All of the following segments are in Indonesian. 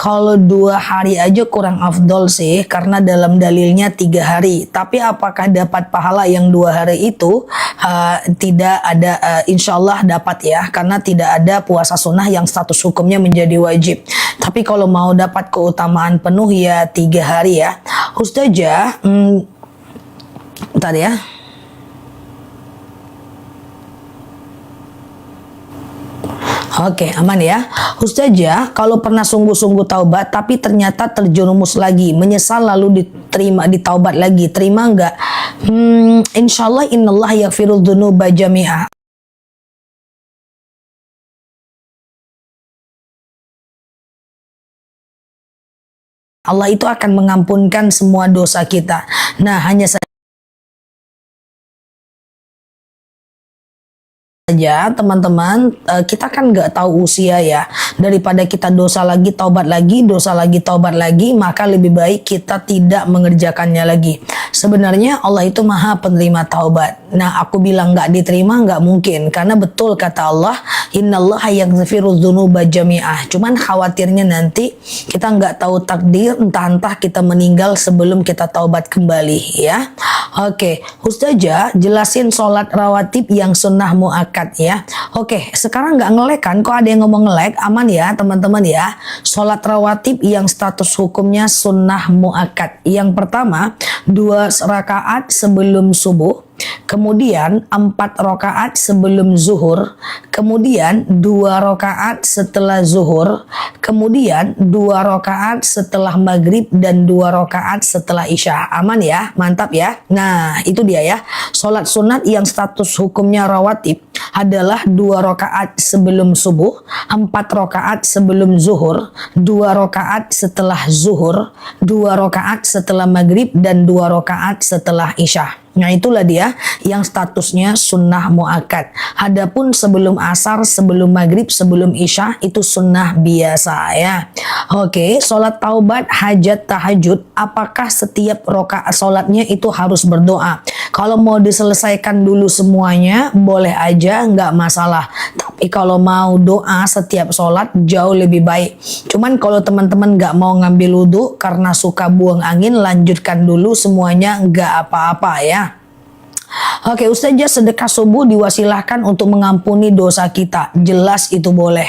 Kalau 2 hari aja kurang afdol sih, karena dalam dalilnya 3 hari. Tapi apakah dapat pahala yang 2 hari itu? Tidak ada, insya Allah dapat ya, karena tidak ada puasa sunnah yang status hukumnya menjadi wajib. Tapi kalau mau dapat keutamaan penuh ya 3 hari ya. Ustazah, bentar ya. Oke, aman ya. Ustazah, kalau pernah sungguh-sungguh taubat tapi ternyata terjerumus lagi, menyesal lalu ditaubat lagi, terima enggak? Insyaallah innallah yaghfiru dzunuba jami'a. Allah itu akan mengampunkan semua dosa kita. Nah, hanya saja teman-teman, kita kan nggak tahu usia ya. Daripada kita dosa lagi taubat lagi, dosa lagi taubat lagi, maka lebih baik kita tidak mengerjakannya lagi. Sebenarnya Allah itu maha penerima taubat. Nah, aku bilang nggak diterima nggak mungkin, karena betul kata Allah, innallaha yaghfiru dzunuba jami'ah. Cuman khawatirnya nanti kita nggak tahu takdir, entah kita meninggal sebelum kita taubat kembali ya. Oke, Ustazah jelasin sholat rawatib yang sunnah muakkad ya. Oke, sekarang nggak ngelek kan? Kok ada yang ngomong ngelek? Aman ya teman-teman ya. Sholat rawatib yang status hukumnya sunnah muakkad. Yang pertama, 2 rakaat sebelum subuh. Kemudian 4 rakaat sebelum zuhur, kemudian 2 rakaat setelah zuhur, kemudian 2 rakaat setelah maghrib dan 2 rakaat setelah isya. Aman ya, mantap ya. Nah, itu dia ya. Sholat sunat yang status hukumnya rawatib adalah 2 rakaat sebelum subuh, 4 rakaat sebelum zuhur, 2 rakaat setelah zuhur, 2 rakaat setelah maghrib dan 2 rakaat setelah isya. Nah, itulah dia yang statusnya sunnah muakkad. Adapun sebelum asar, sebelum maghrib, sebelum isya itu sunnah biasa ya. Oke, sholat taubat, hajat, tahajud, apakah setiap rakaat sholatnya itu harus berdoa? Kalau mau diselesaikan dulu semuanya, boleh aja, nggak masalah. Tapi kalau mau doa setiap sholat jauh lebih baik. Cuman kalau teman-teman nggak mau ngambil wudhu karena suka buang angin, lanjutkan dulu semuanya, nggak apa-apa ya. Oke, Ustazah, sedekah subuh diwasilahkan untuk mengampuni dosa kita. Jelas itu boleh.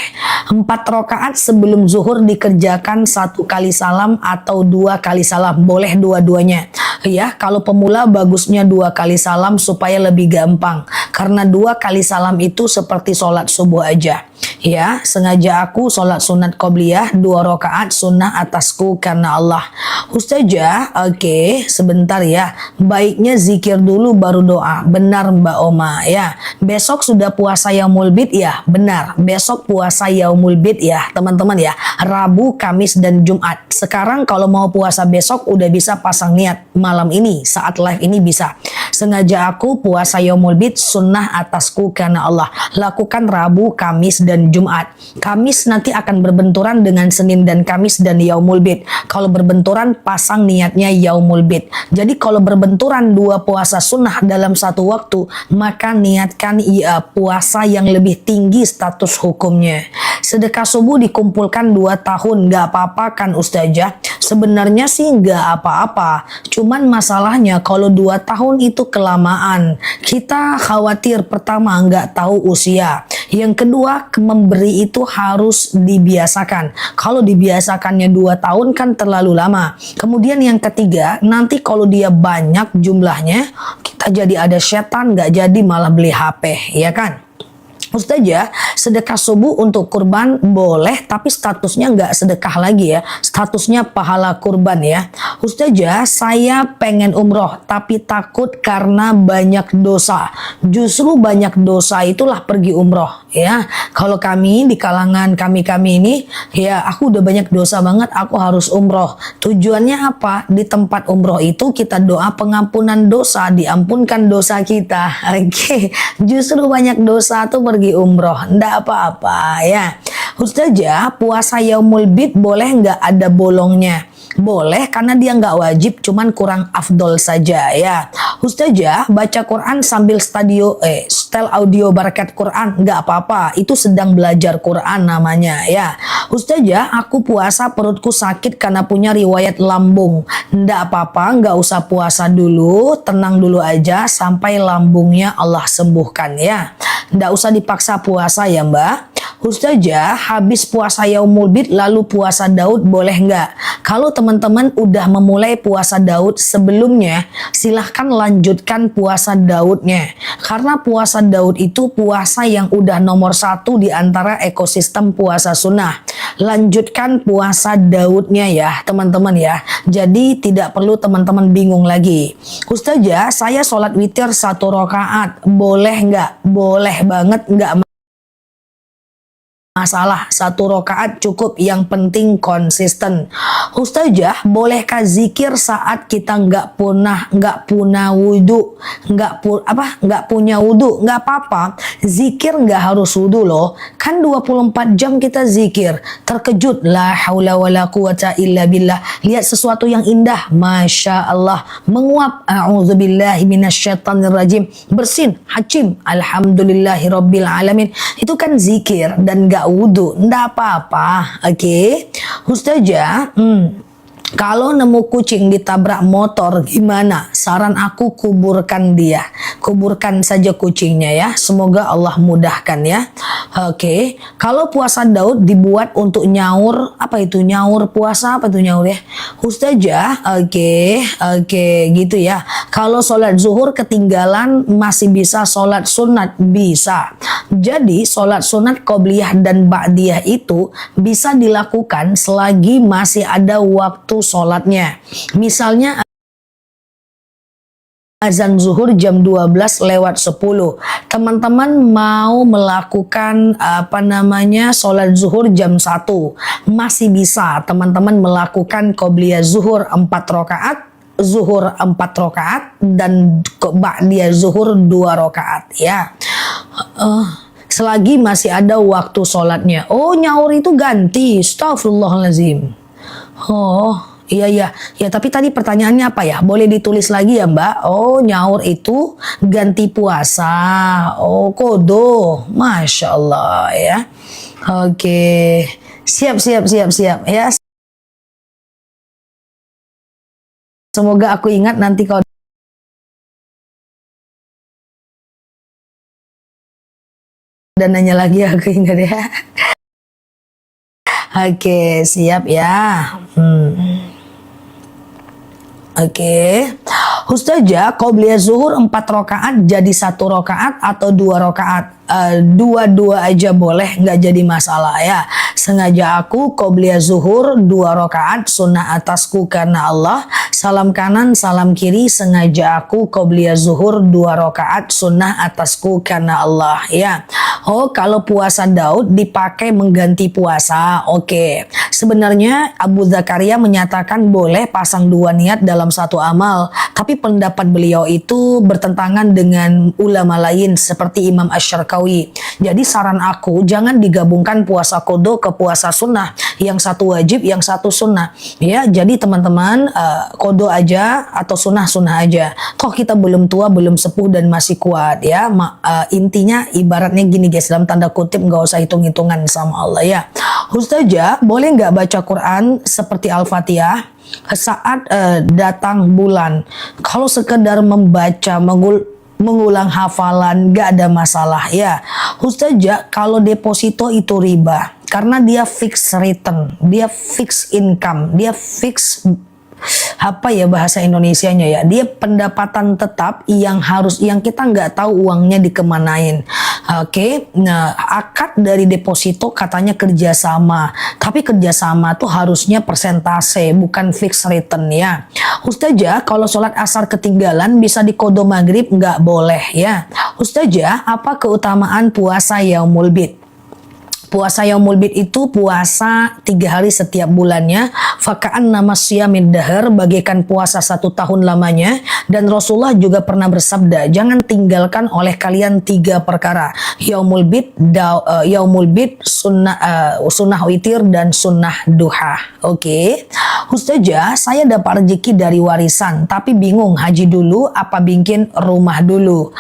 4 rakaat sebelum zuhur dikerjakan 1 kali salam atau 2 kali salam. Boleh dua-duanya. Ya, kalau pemula bagusnya 2 kali salam supaya lebih gampang. Karena 2 kali salam itu seperti sholat subuh aja. Ya, sengaja aku sholat sunat qobliyah 2 rakaat sunnah atasku karena Allah. Ustazah, oke, sebentar ya. Baiknya zikir dulu baru doa. Benar Mbak Oma ya. Besok sudah puasa Yaumul Bid ya. Benar, besok puasa Yaumul Bid ya teman-teman ya. Rabu, Kamis dan Jumat. Sekarang kalau mau puasa besok udah bisa pasang niat malam ini saat live ini bisa. Sengaja aku puasa Yaumul Bid sunnah atasku karena Allah. Lakukan Rabu, Kamis dan Jumat. Kamis nanti akan berbenturan dengan Senin dan Kamis dan Yaumul Bid. Kalau berbenturan pasang niatnya Yaumul Bid. Jadi kalau berbenturan 2 puasa sunnah dalam satu waktu, maka niatkan puasa yang lebih tinggi status hukumnya. Sedekah subuh dikumpulkan 2 tahun, nggak apa-apa kan Ustazah? Sebenarnya sih nggak apa-apa. Cuman masalahnya kalau 2 tahun itu kelamaan. Kita khawatir pertama nggak tahu usia. Yang kedua, memberi itu harus dibiasakan. Kalau dibiasakannya 2 tahun kan terlalu lama. Kemudian yang ketiga, nanti kalau dia banyak jumlahnya, kita jadi ada setan, nggak jadi malah beli HP, ya kan? Ustazah, sedekah subuh untuk kurban boleh, tapi statusnya nggak sedekah lagi ya. Statusnya pahala kurban ya. Ustazah, saya pengen umroh, tapi takut karena banyak dosa. Justru banyak dosa itulah pergi umroh ya. Kalau kami di kalangan kami ini, ya aku udah banyak dosa banget, aku harus umroh. Tujuannya apa? Di tempat umroh itu kita doa pengampunan dosa, diampunkan dosa kita. Oke, justru banyak dosa tuh pergi umroh, ndak apa-apa ya. Ustazah, puasa Yaumul Bid boleh nggak ada bolongnya? Boleh karena dia nggak wajib, cuman kurang afdol saja ya. Ustazah, baca Quran sambil setel audio barakat Quran nggak apa-apa, itu sedang belajar Quran namanya ya. Ustazah, aku puasa perutku sakit karena punya riwayat lambung. Nggak apa-apa, nggak usah puasa dulu, tenang dulu aja sampai lambungnya Allah sembuhkan ya. Nggak usah dipaksa puasa ya Mbak. Ustazah, habis puasa Yaumul Bid lalu puasa Daud boleh nggak? Kalau teman-teman udah memulai puasa Daud sebelumnya, silahkan lanjutkan puasa Daudnya. Karena puasa Daud itu puasa yang udah nomor 1 di antara ekosistem puasa sunnah. Lanjutkan puasa Daudnya ya teman-teman ya. Jadi tidak perlu teman-teman bingung lagi. Ustazah, saya sholat witir 1 rakaat, boleh nggak? Boleh banget, nggak masalah, 1 rakaat cukup, yang penting konsisten. Ustazah, bolehkah zikir saat kita nggak punya wudhu, nggak punya wudhu? Nggak apa-apa, zikir nggak harus wudhu loh, kan 24 jam kita zikir. Terkejut, la haula wala quwata illa billah, lihat sesuatu yang indah, masya Allah, menguap, a'udzubillahi minasyaitonirrajim, bersin, hacim, alhamdulillahi rabbil alamin, itu kan zikir dan nggak wudhu, ndak apa-apa. Oke. Ustazah, kalau nemu kucing ditabrak motor gimana? Saran aku kuburkan dia. Kuburkan saja kucingnya ya. Semoga Allah mudahkan ya. Oke. Kalau puasa Daud dibuat untuk nyaur, apa itu nyaur puasa? Apa itu nyaur ya? Ustazah, oke, gitu ya. Kalau sholat zuhur ketinggalan masih bisa sholat sunat? Bisa. Jadi sholat sunat qobliyah dan ba'diyah itu bisa dilakukan selagi masih ada waktu sholatnya. Misalnya azan zuhur jam 12:10. Teman-teman mau melakukan sholat zuhur jam 1. Masih bisa teman-teman melakukan qobliyah zuhur 4 rakaat, zuhur 4 rakaat, dan ba'diyah zuhur 2 rakaat ya. Selagi masih ada waktu sholatnya. Oh, nyaur itu ganti. Astagfirullahaladzim. Oh, iya. Ya, tapi tadi pertanyaannya apa ya? Boleh ditulis lagi ya, Mbak? Oh, nyaur itu ganti puasa. Oh, kodo. Masya Allah ya. Oke. Siap ya. Semoga aku ingat nanti kalau dan nanya lagi aku ingat ya. Oke, siap ya. Oke. Ustazah, qobliyah zuhur 4 rakaat jadi 1 rakaat atau 2 rakaat? Dua-dua aja boleh, nggak jadi masalah ya. Sengaja aku qobliyah zuhur 2 rakaat, sunnah atasku karena Allah. Salam kanan, salam kiri, sengaja aku qobliyah zuhur 2 rakaat, sunnah atasku karena Allah ya. Oh, kalau puasa Daud dipakai mengganti puasa. Oke. Sebenarnya Abu Zakaria menyatakan boleh pasang 2 niat dalam 1 amal. Tapi pendapat beliau itu bertentangan dengan ulama lain seperti Imam Asy-Syarqawi. Jadi saran aku jangan digabungkan puasa qada ke puasa sunnah. Yang satu wajib, yang satu sunnah. Ya, jadi teman-teman qada aja atau sunnah aja. Toh kita belum tua, belum sepuh dan masih kuat ya. Intinya ibaratnya gini guys, dalam tanda kutip nggak usah hitung-hitungan sama Allah ya. Ustazah, boleh nggak baca Quran seperti Al-Fatihah saat datang bulan? Kalau sekedar membaca, mengulang hafalan gak ada masalah ya. Ustazah, kalau deposito itu riba karena dia fix return, dia fix income, dia fix bahasa Indonesianya ya, dia pendapatan tetap yang kita nggak tahu uangnya dikemanain. Oke. Nah, akad dari deposito katanya kerjasama, tapi kerjasama tuh harusnya persentase bukan fix return ya. Ustazah, kalau sholat asar ketinggalan bisa dikodo maghrib? Nggak boleh ya. Ustazah, apa keutamaan puasa Yaumul Bid? Puasa Yaumul Bid itu puasa 3 hari setiap bulannya. Faka'an nama siyamid dahar, bagaikan puasa 1 tahun lamanya. Dan Rasulullah juga pernah bersabda, jangan tinggalkan oleh kalian 3 perkara. Yaumul Bid, sunnah witir dan sunnah duha. Oke. Ustazah, saya dapat rezeki dari warisan, tapi bingung haji dulu apa bikin rumah dulu.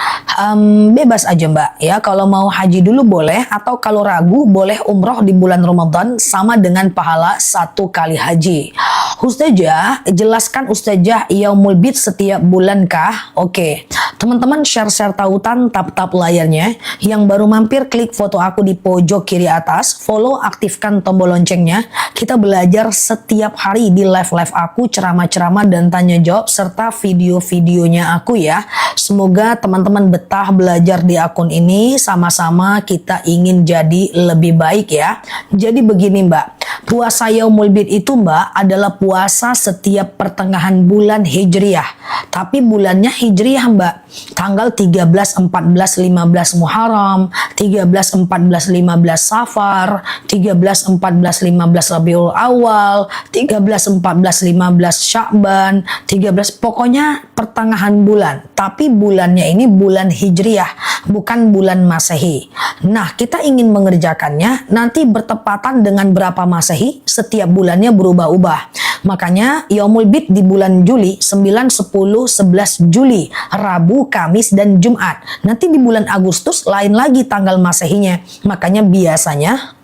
Bebas aja Mbak ya, kalau mau haji dulu boleh, atau kalau ragu boleh umroh di bulan Ramadan sama dengan pahala 1 kali haji. Ustazah, jelaskan Ustazah Yaumul Bid setiap bulan kah? Oke. Teman-teman share-share tautan, tap-tap layarnya. Yang baru mampir klik foto aku di pojok kiri atas, follow, aktifkan tombol loncengnya. Kita belajar setiap hari di live-live aku, ceramah-ceramah dan tanya jawab serta video-videonya aku ya. Semoga teman-teman betah belajar di akun ini, sama-sama kita ingin jadi lebih baik ya. Jadi begini Mbak, puasa Yaumul Bid itu Mbak adalah puasa setiap pertengahan bulan Hijriyah. Tapi bulannya Hijriyah Mbak. Tanggal 13, 14, 15 Muharram, 13, 14, 15 Safar, 13, 14, 15 Rabiul Awal, 13, 14, 15 Sya'ban, 13, pokoknya pertengahan bulan. Tapi bulannya ini bulan Hijriyah, bukan bulan Masehi. Nah, kita ingin mengerjakannya nanti bertepatan dengan berapa Masehi, setiap bulannya berubah-ubah. Makanya Yaumul Bid di bulan Juli, 9, 10, 11 Juli, Rabu, Kamis, dan Jumat. Nanti di bulan Agustus lain lagi tanggal Masehinya. Makanya biasanya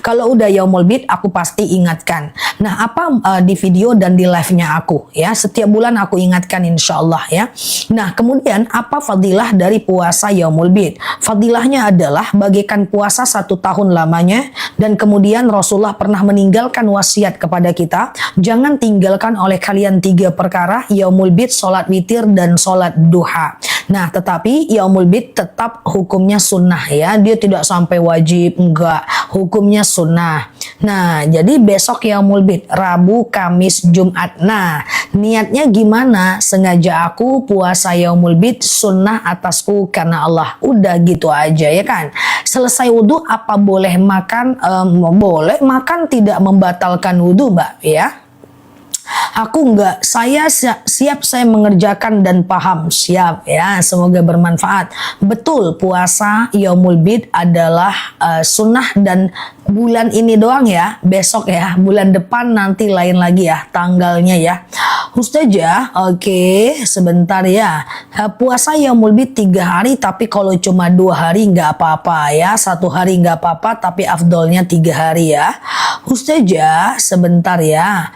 kalau udah Yaumul Bid aku pasti ingatkan. Nah, apa di video dan di live-nya aku ya. Setiap bulan aku ingatkan insya Allah ya. Nah, kemudian apa fadilah dari puasa Yaumul Bid? Fadilahnya adalah bagaikan puasa 1 tahun lamanya, dan kemudian Rasulullah pernah meninggalkan wasiat kepada kita, jangan tinggalkan oleh kalian 3 perkara, Yaumul Bid, sholat witir, dan sholat duha. Nah, tetapi Yaumul Bid tetap hukumnya sunnah ya. Dia tidak sampai wajib, enggak. Hukumnya sunnah. Nah, jadi besok Yaumul Bid, Rabu, Kamis, Jumat. Nah, niatnya gimana? Sengaja aku puasa Yaumul Bid sunnah atasku karena Allah. Udah gitu aja ya kan. Selesai wudhu apa boleh makan? Boleh makan, tidak membatalkan wudhu Mbak ya. Aku enggak, saya siap saya mengerjakan dan paham, siap ya, semoga bermanfaat. Betul, puasa Yaumul Bid adalah sunnah dan bulan ini doang ya, besok ya, bulan depan nanti lain lagi ya, tanggalnya ya. Ustazah, oke, sebentar ya. Puasa Yaumul Bid 3 hari, tapi kalau cuma 2 hari nggak apa-apa ya, 1 hari nggak apa-apa, tapi afdolnya 3 hari ya. Ustazah, sebentar ya.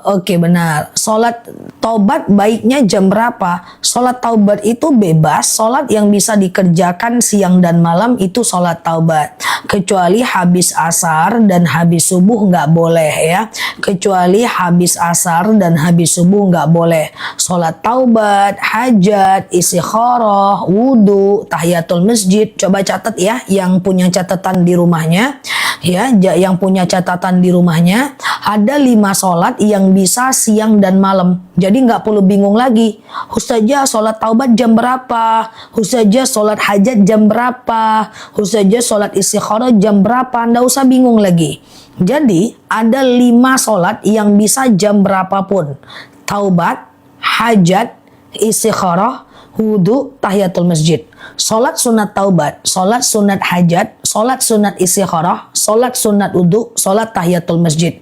Oke benar. Sholat taubat baiknya jam berapa? Sholat taubat itu bebas. Sholat yang bisa dikerjakan siang dan malam itu sholat taubat. Kecuali habis asar dan habis subuh nggak boleh ya. Kecuali habis asar dan habis subuh nggak boleh. Sholat taubat, hajat, istikharah, wudhu, tahiyatul masjid. Coba catat ya, yang punya catatan di rumahnya. Ya, yang punya catatan di rumahnya, ada 5 sholat yang bisa siang dan malam. Jadi nggak perlu bingung lagi. Ustazah sholat taubat jam berapa? Ustazah sholat hajat jam berapa? Ustazah sholat istikharah jam berapa? Nggak usah bingung lagi. Jadi ada 5 sholat yang bisa jam berapapun. Taubat, hajat, istikharah, wudhu, tahiyatul masjid. Sholat sunat taubat, sholat sunat hajat, sholat sunat istikharah, sholat sunat wudhu, sholat tahiyatul masjid.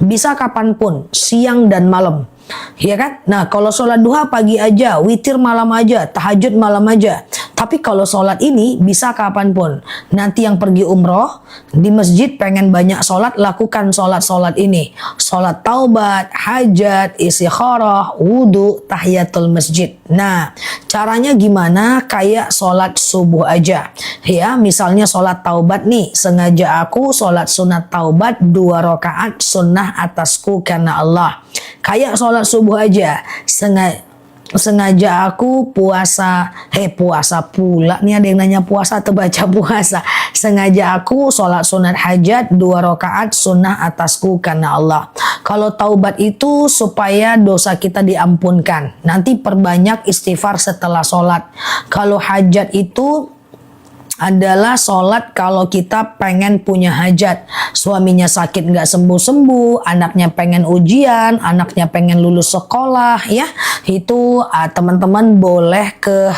Bisa kapanpun, siang dan malam. Ya kan? Nah, kalau sholat duha pagi aja, witir malam aja, tahajud malam aja. Tapi kalau sholat ini bisa kapanpun. Nanti yang pergi umroh di masjid pengen banyak sholat, lakukan sholat-sholat ini. Sholat taubat, hajat, istikharah, wudhu, tahiyatul masjid. Nah, caranya gimana? Kayak sholat subuh aja. Ya, misalnya sholat taubat nih, sengaja aku sholat sunat taubat 2 rakaat sunnah atasku karena Allah. Kayak sholat subuh aja, sengaja aku puasa pula nih, ada yang nanya puasa atau baca puasa. Sengaja aku sholat sunat hajat 2 rakaat sunnah atasku karena Allah. Kalau taubat itu supaya dosa kita diampunkan, nanti perbanyak istighfar setelah sholat. Kalau hajat itu adalah sholat kalau kita pengen punya hajat. Suaminya sakit nggak sembuh-sembuh, anaknya pengen ujian, anaknya pengen lulus sekolah, ya. Itu teman-teman boleh ke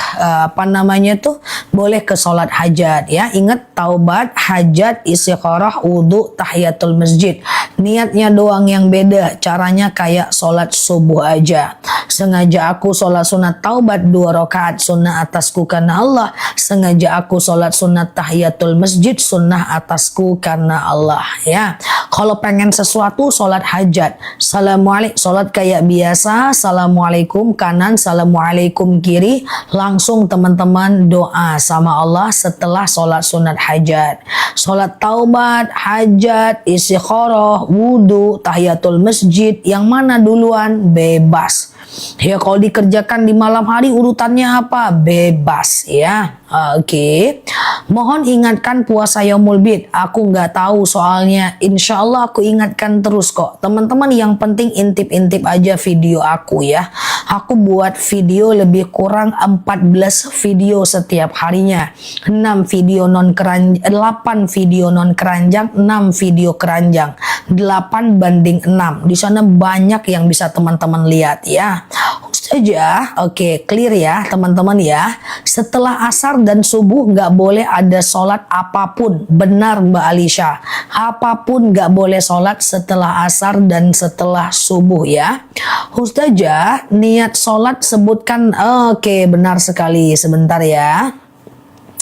boleh ke sholat hajat, ya. Ingat, taubat, hajat, istikharah, wudhu, tahiyatul masjid. Niatnya doang yang beda, caranya kayak sholat subuh aja. Sengaja aku sholat sunat taubat 2 rakaat, sunnah atasku karena Allah. Sengaja aku sholat sunat tahiyatul masjid, sunnah atasku karena Allah, ya. Kalau pengen sesuatu, sholat hajat. Assalamualaikum, sholat kayak biasa. Assalamualaikum kanan, assalamualaikum kiri. Langsung teman-teman doa sama Allah setelah sholat sunat hajat. Sholat taubat, hajat, istikharah, wudhu, tahiyatul masjid. Yang mana duluan? Bebas. Ya, kalau dikerjakan di malam hari urutannya apa? Bebas, ya. Oke. Mohon ingatkan puasa Yaumul Bid. Aku nggak tahu soalnya. Insya Allah aku ingatkan terus kok. Teman-teman, yang penting intip-intip aja video aku, ya. Aku buat video lebih kurang 14 video setiap harinya. 8 video non keranjang, 6 video keranjang. 8 banding 6. Di sana banyak yang bisa teman-teman lihat, ya. Saja, oke, clear ya teman-teman, ya. Setelah asar dan subuh nggak boleh ada sholat apapun. Benar Mbak Alisha, apapun nggak boleh sholat setelah asar dan setelah subuh, ya. Ustazah, niat sholat sebutkan. Oke, benar sekali. Sebentar ya.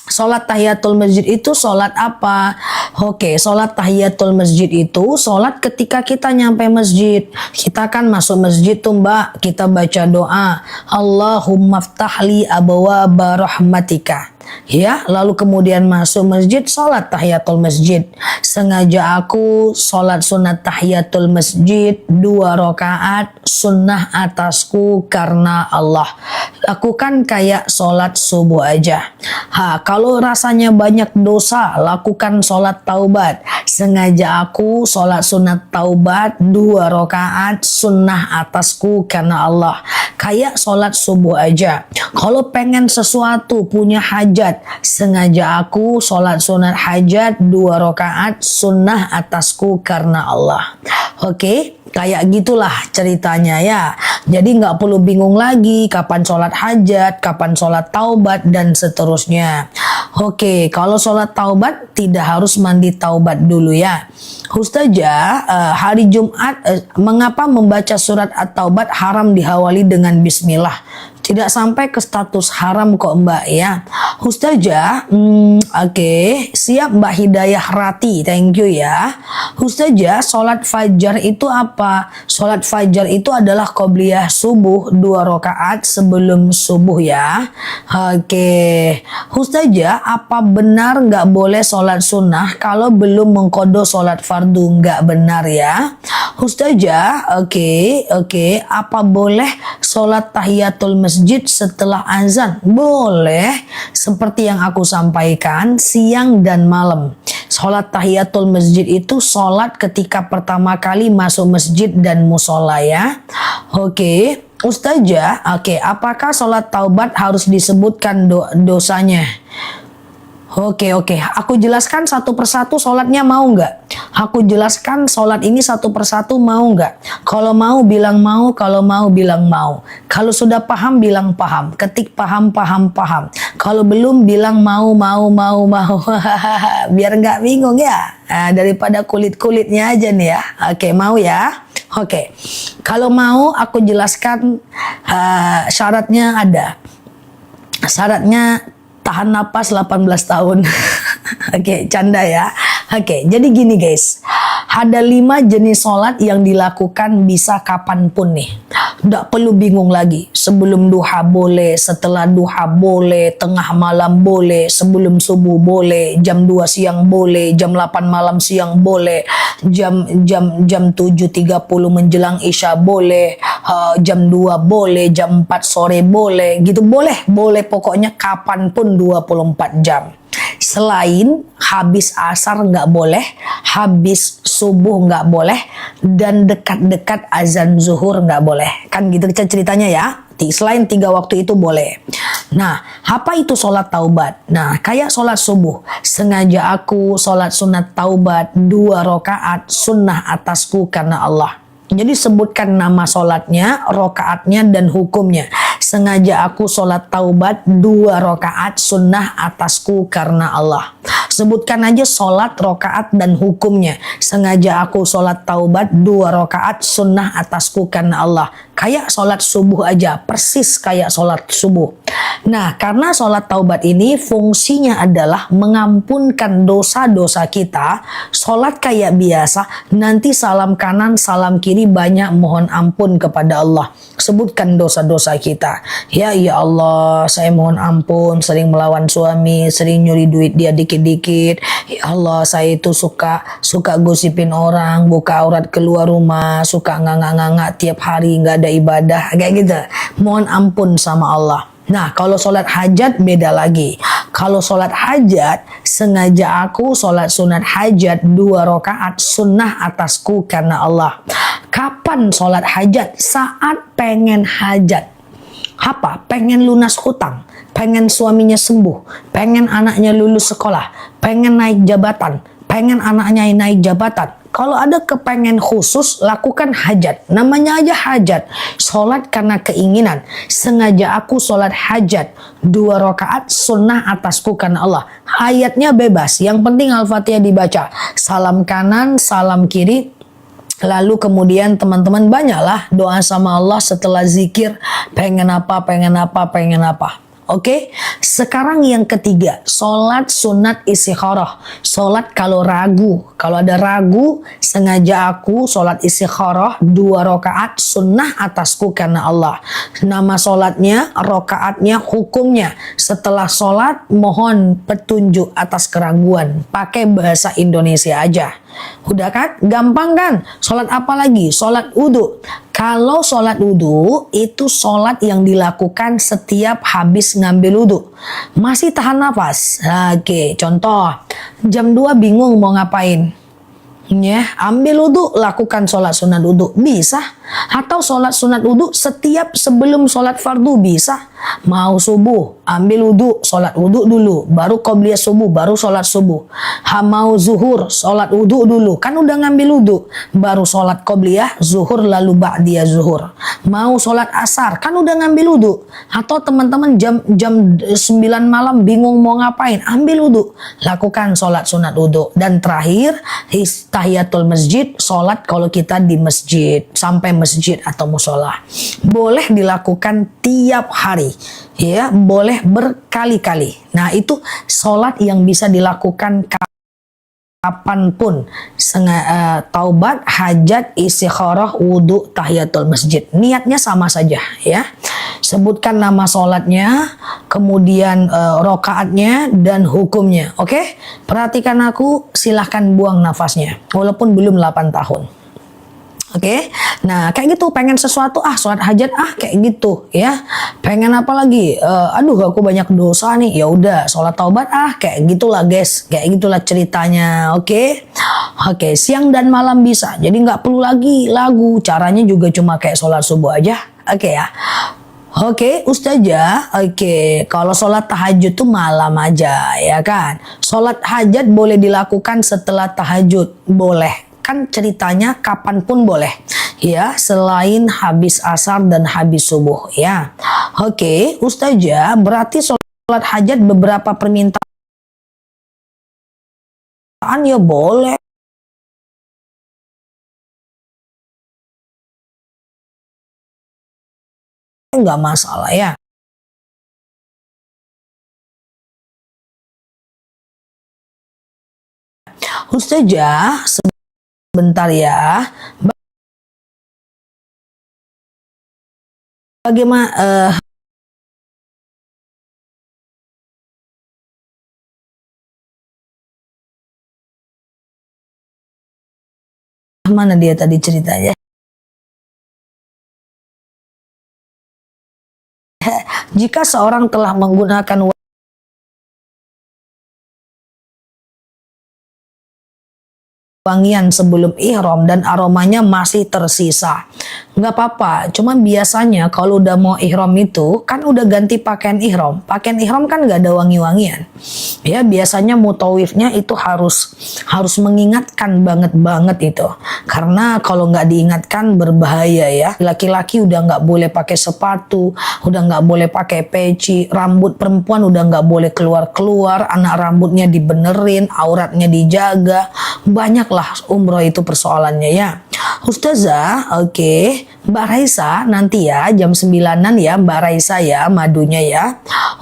Sholat tahiyatul masjid itu sholat apa? Oke, sholat tahiyatul masjid itu sholat ketika kita nyampe masjid. Kita kan masuk masjid tuh Mbak, kita baca doa, Allahumma ftahli abwaaba rahmatika. Ya, lalu kemudian masuk masjid, sholat tahiyatul masjid. Sengaja aku sholat sunat tahiyatul masjid 2 rakaat, sunnah atasku karena Allah. Lakukan kayak sholat subuh aja. Kalau rasanya banyak dosa, lakukan sholat taubat. Sengaja aku sholat sunat taubat 2 rakaat, sunnah atasku karena Allah. Kayak sholat subuh aja. Kalau pengen sesuatu, punya hajat, sengaja aku sholat sunat hajat 2 rakaat, sunnah atasku karena Allah. Oke, kayak gitulah ceritanya, ya. Jadi nggak perlu bingung lagi kapan sholat hajat, kapan sholat taubat, dan seterusnya. Oke, kalau sholat taubat tidak harus mandi taubat dulu, ya. Ustazah, hari Jumat mengapa membaca surat At-Taubat haram diawali dengan bismillah? Tidak sampai ke status haram kok Mbak, ya. Ustazah, oke, siap Mbak Hidayah Rati, thank you ya. Ustazah, sholat fajar itu apa? Sholat fajar itu adalah qobliyah subuh 2 rakaat sebelum subuh, ya. Oke, Ustazah, apa benar nggak boleh sholat sunnah kalau belum mengkodo sholat fardu? Nggak benar, ya. Ustazah, oke, apa boleh sholat tahiyatul masjid setelah azan? Boleh, seperti yang aku sampaikan, siang dan malam. Sholat tahiyatul masjid itu sholat ketika pertama kali masuk masjid dan musola, ya. Oke, Ustazah, apakah sholat taubat harus disebutkan dosanya? Oke, aku jelaskan satu persatu sholatnya, mau nggak? Aku jelaskan sholat ini satu persatu, mau nggak? Kalau mau bilang mau, kalau mau bilang mau. Kalau sudah paham bilang paham, ketik paham. Kalau belum bilang mau. Biar nggak bingung, ya. Daripada kulit-kulitnya aja nih, ya. Oke, mau ya? Oke, kalau mau aku jelaskan syaratnya ada. Syaratnya tahan napas 18 tahun. Oke, canda ya. Oke, jadi gini guys. Ada 5 jenis sholat yang dilakukan bisa kapanpun nih. Nggak perlu bingung lagi. Sebelum duha boleh, setelah duha boleh, tengah malam boleh, sebelum subuh boleh, jam 2 siang boleh, jam 8 malam siang boleh, jam 7.30 menjelang isya boleh, jam 2 boleh, jam 4 sore boleh, gitu boleh pokoknya kapanpun 24 jam. Selain habis asar nggak boleh, habis subuh nggak boleh, dan dekat-dekat azan zuhur nggak boleh. Kan gitu ceritanya ya. Selain 3 waktu itu boleh. Nah, apa itu sholat taubat? Nah, kayak sholat subuh. Sengaja aku sholat sunat taubat 2 rakaat sunnah atasku karena Allah. Jadi sebutkan nama sholatnya, rokaatnya, dan hukumnya. Sengaja aku sholat taubat 2 rakaat sunnah atasku karena Allah. Sebutkan aja sholat, rokaat, dan hukumnya. Sengaja aku sholat taubat 2 rakaat sunnah atasku karena Allah. Kayak sholat subuh aja, persis kayak sholat subuh. Nah, karena sholat taubat ini fungsinya adalah mengampunkan dosa-dosa kita. Sholat kayak biasa, nanti salam kanan, salam kiri, banyak mohon ampun kepada Allah. Sebutkan dosa-dosa kita. Ya Allah, saya mohon ampun, sering melawan suami, sering nyuri duit dia dikit-dikit. Ya Allah, saya itu suka gosipin orang, buka aurat keluar rumah, suka nganga-nganga tiap hari, nggak ada ibadah, kayak gitu. Mohon ampun sama Allah. Nah, kalau sholat hajat beda lagi. Kalau sholat hajat, sengaja aku sholat sunat hajat 2 rakaat sunnah atasku karena Allah. Kapan sholat hajat? Saat pengen hajat. Apa? Pengen lunas hutang, pengen suaminya sembuh, pengen anaknya lulus sekolah, pengen naik jabatan, pengen anaknya naik jabatan. Kalau ada kepengen khusus, lakukan hajat. Namanya aja hajat. Sholat karena keinginan. Sengaja aku sholat hajat 2 rakaat sunnah atasku karena Allah. Ayatnya bebas. Yang penting Al-Fatihah dibaca. Salam kanan, salam kiri. Lalu kemudian teman-teman banyaklah doa sama Allah setelah zikir. Pengen apa, pengen apa, pengen apa. Oke, sekarang yang ketiga, sholat sunat istikharah. Sholat kalau ragu, kalau ada ragu, sengaja aku sholat istikharah 2 rakaat sunnah atasku karena Allah. Nama sholatnya, rakaatnya, hukumnya. Setelah sholat, mohon petunjuk atas keraguan. Pakai bahasa Indonesia aja. Udah kan? Gampang kan? Sholat apa lagi? Sholat wudhu. Kalau sholat wudhu, itu sholat yang dilakukan setiap habis ngambil wudhu. Masih tahan nafas. Oke, contoh. Jam 2 bingung mau ngapain. Ya, ambil wudhu, lakukan sholat sunat wudhu, bisa. Atau sholat sunat wudhu setiap sebelum sholat fardu, bisa. Mau subuh, ambil wudhu, sholat wudhu dulu, baru qobliyah subuh, baru sholat subuh. Mau zuhur, sholat wudhu dulu, kan udah ngambil wudhu, baru sholat qobliyah, zuhur, lalu ba'diyah zuhur. Mau sholat asar, kan udah ngambil wudhu. Atau teman-teman jam 9 malam bingung mau ngapain, ambil wudhu, lakukan sholat sunat wudhu. Dan terakhir, tahiyatul masjid, sholat kalau kita di masjid, sampai masjid atau musola. Boleh dilakukan tiap hari, ya, boleh berkali-kali. Nah, itu sholat yang bisa dilakukan kapanpun. Taubat, hajat, istikharah, wudhu, tahiyatul masjid. Niatnya sama saja, ya. Sebutkan nama sholatnya, kemudian rokaatnya, dan hukumnya. Oke? Perhatikan aku, silahkan buang nafasnya. Walaupun belum 8 tahun. Oke, nah kayak gitu, pengen sesuatu, sholat hajat, kayak gitu ya. Pengen apa lagi? Aduh, aku banyak dosa nih. Ya udah, sholat taubat, kayak gitulah guys, kayak gitulah ceritanya. Oke, siang dan malam bisa. Jadi nggak perlu lagi lagu. Caranya juga cuma kayak sholat subuh aja. Oke ya. Oke, Ustazah. Oke, kalau sholat tahajud tuh malam aja, ya kan? Sholat hajat boleh dilakukan setelah tahajud, boleh. Kan ceritanya kapanpun boleh, ya, selain habis asar dan habis subuh, ya. Oke, Ustazah, berarti sholat hajat beberapa permintaan ya boleh. Nggak masalah ya. Ustazah, sebentar ya. Bagaimana mana dia tadi ceritanya? Jika seorang telah menggunakan wangian sebelum ihram dan aromanya masih tersisa, nggak apa-apa. Cuman biasanya kalau udah mau ihram itu kan udah ganti pakaian ihram kan nggak ada wangi-wangian ya. Biasanya mutawifnya itu harus mengingatkan banget itu, karena kalau nggak diingatkan berbahaya ya. Laki-laki udah nggak boleh pakai sepatu, udah nggak boleh pakai peci, rambut perempuan udah nggak boleh keluar, anak rambutnya dibenerin, auratnya dijaga, banyak lah umroh itu persoalannya ya. Ustazah, oke. Mbak Raisa nanti ya jam 9-an ya Mbak Raisa ya, madunya ya.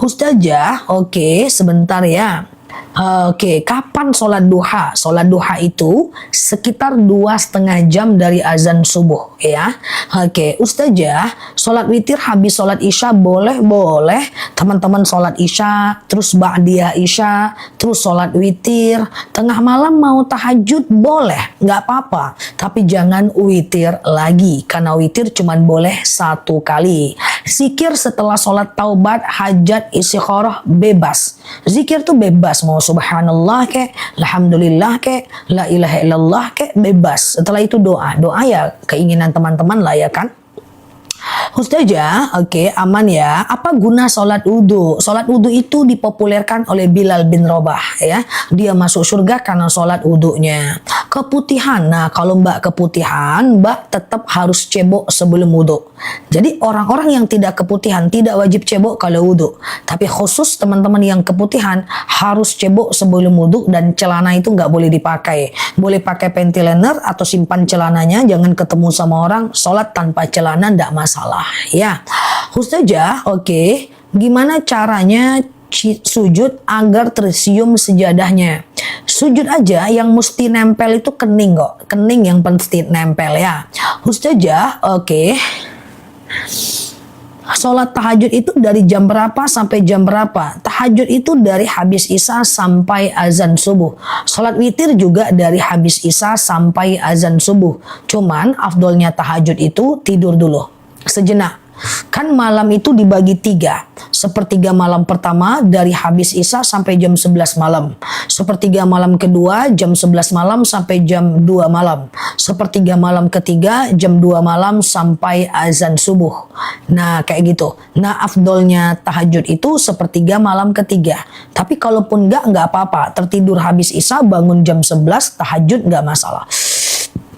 Ustazah, oke, sebentar ya. Oke, kapan sholat duha? Sholat duha itu sekitar 2,5 jam dari azan subuh ya. Oke, Ustazah, sholat witir habis sholat isya boleh? Boleh. Teman-teman sholat isya, terus ba'diyah isya, terus sholat witir. Tengah malam mau tahajud boleh, nggak apa-apa. Tapi jangan witir lagi, karena witir cuman boleh 1 kali. Zikir setelah sholat taubat, hajat, istikharah bebas. Zikir tuh bebas, mau subhanallah kek, alhamdulillah kek, la ilaha illallah kek, bebas. Setelah itu doa ya keinginan teman-teman lah ya kan. Ustazah, oke, aman ya. Apa guna sholat wudhu? Sholat wudhu itu dipopulerkan oleh Bilal bin Rabah ya. Dia masuk surga karena sholat wudhunya. Keputihan, nah kalau mbak keputihan, mbak tetap harus cebok sebelum wudhu. Jadi orang-orang yang tidak keputihan tidak wajib cebok kalau wudhu. Tapi khusus teman-teman yang keputihan harus cebok sebelum wudhu, dan celana itu nggak boleh dipakai. Boleh pakai panty liner atau simpan celananya, jangan ketemu sama orang, sholat tanpa celana nggak masalah ya. Ustazah, oke, gimana caranya sujud agar tersium sejadahnya? Sujud aja, yang mesti nempel itu kening kok, kening yang mesti nempel ya. Ustazah, oke. Sholat tahajud itu dari jam berapa sampai jam berapa? Tahajud itu dari habis isya sampai azan subuh. Sholat witir juga dari habis isya sampai azan subuh. Cuman afdolnya tahajud itu tidur dulu sejenak. Kan malam itu dibagi 3. Sepertiga malam pertama dari habis isya sampai jam 11 malam. Sepertiga malam kedua jam 11 malam sampai jam 2 malam. Sepertiga malam ketiga jam 2 malam sampai azan subuh. Nah kayak gitu. Nah afdolnya tahajud itu sepertiga malam ketiga. Tapi kalaupun nggak apa-apa. Tertidur habis isya bangun jam 11 tahajud nggak masalah.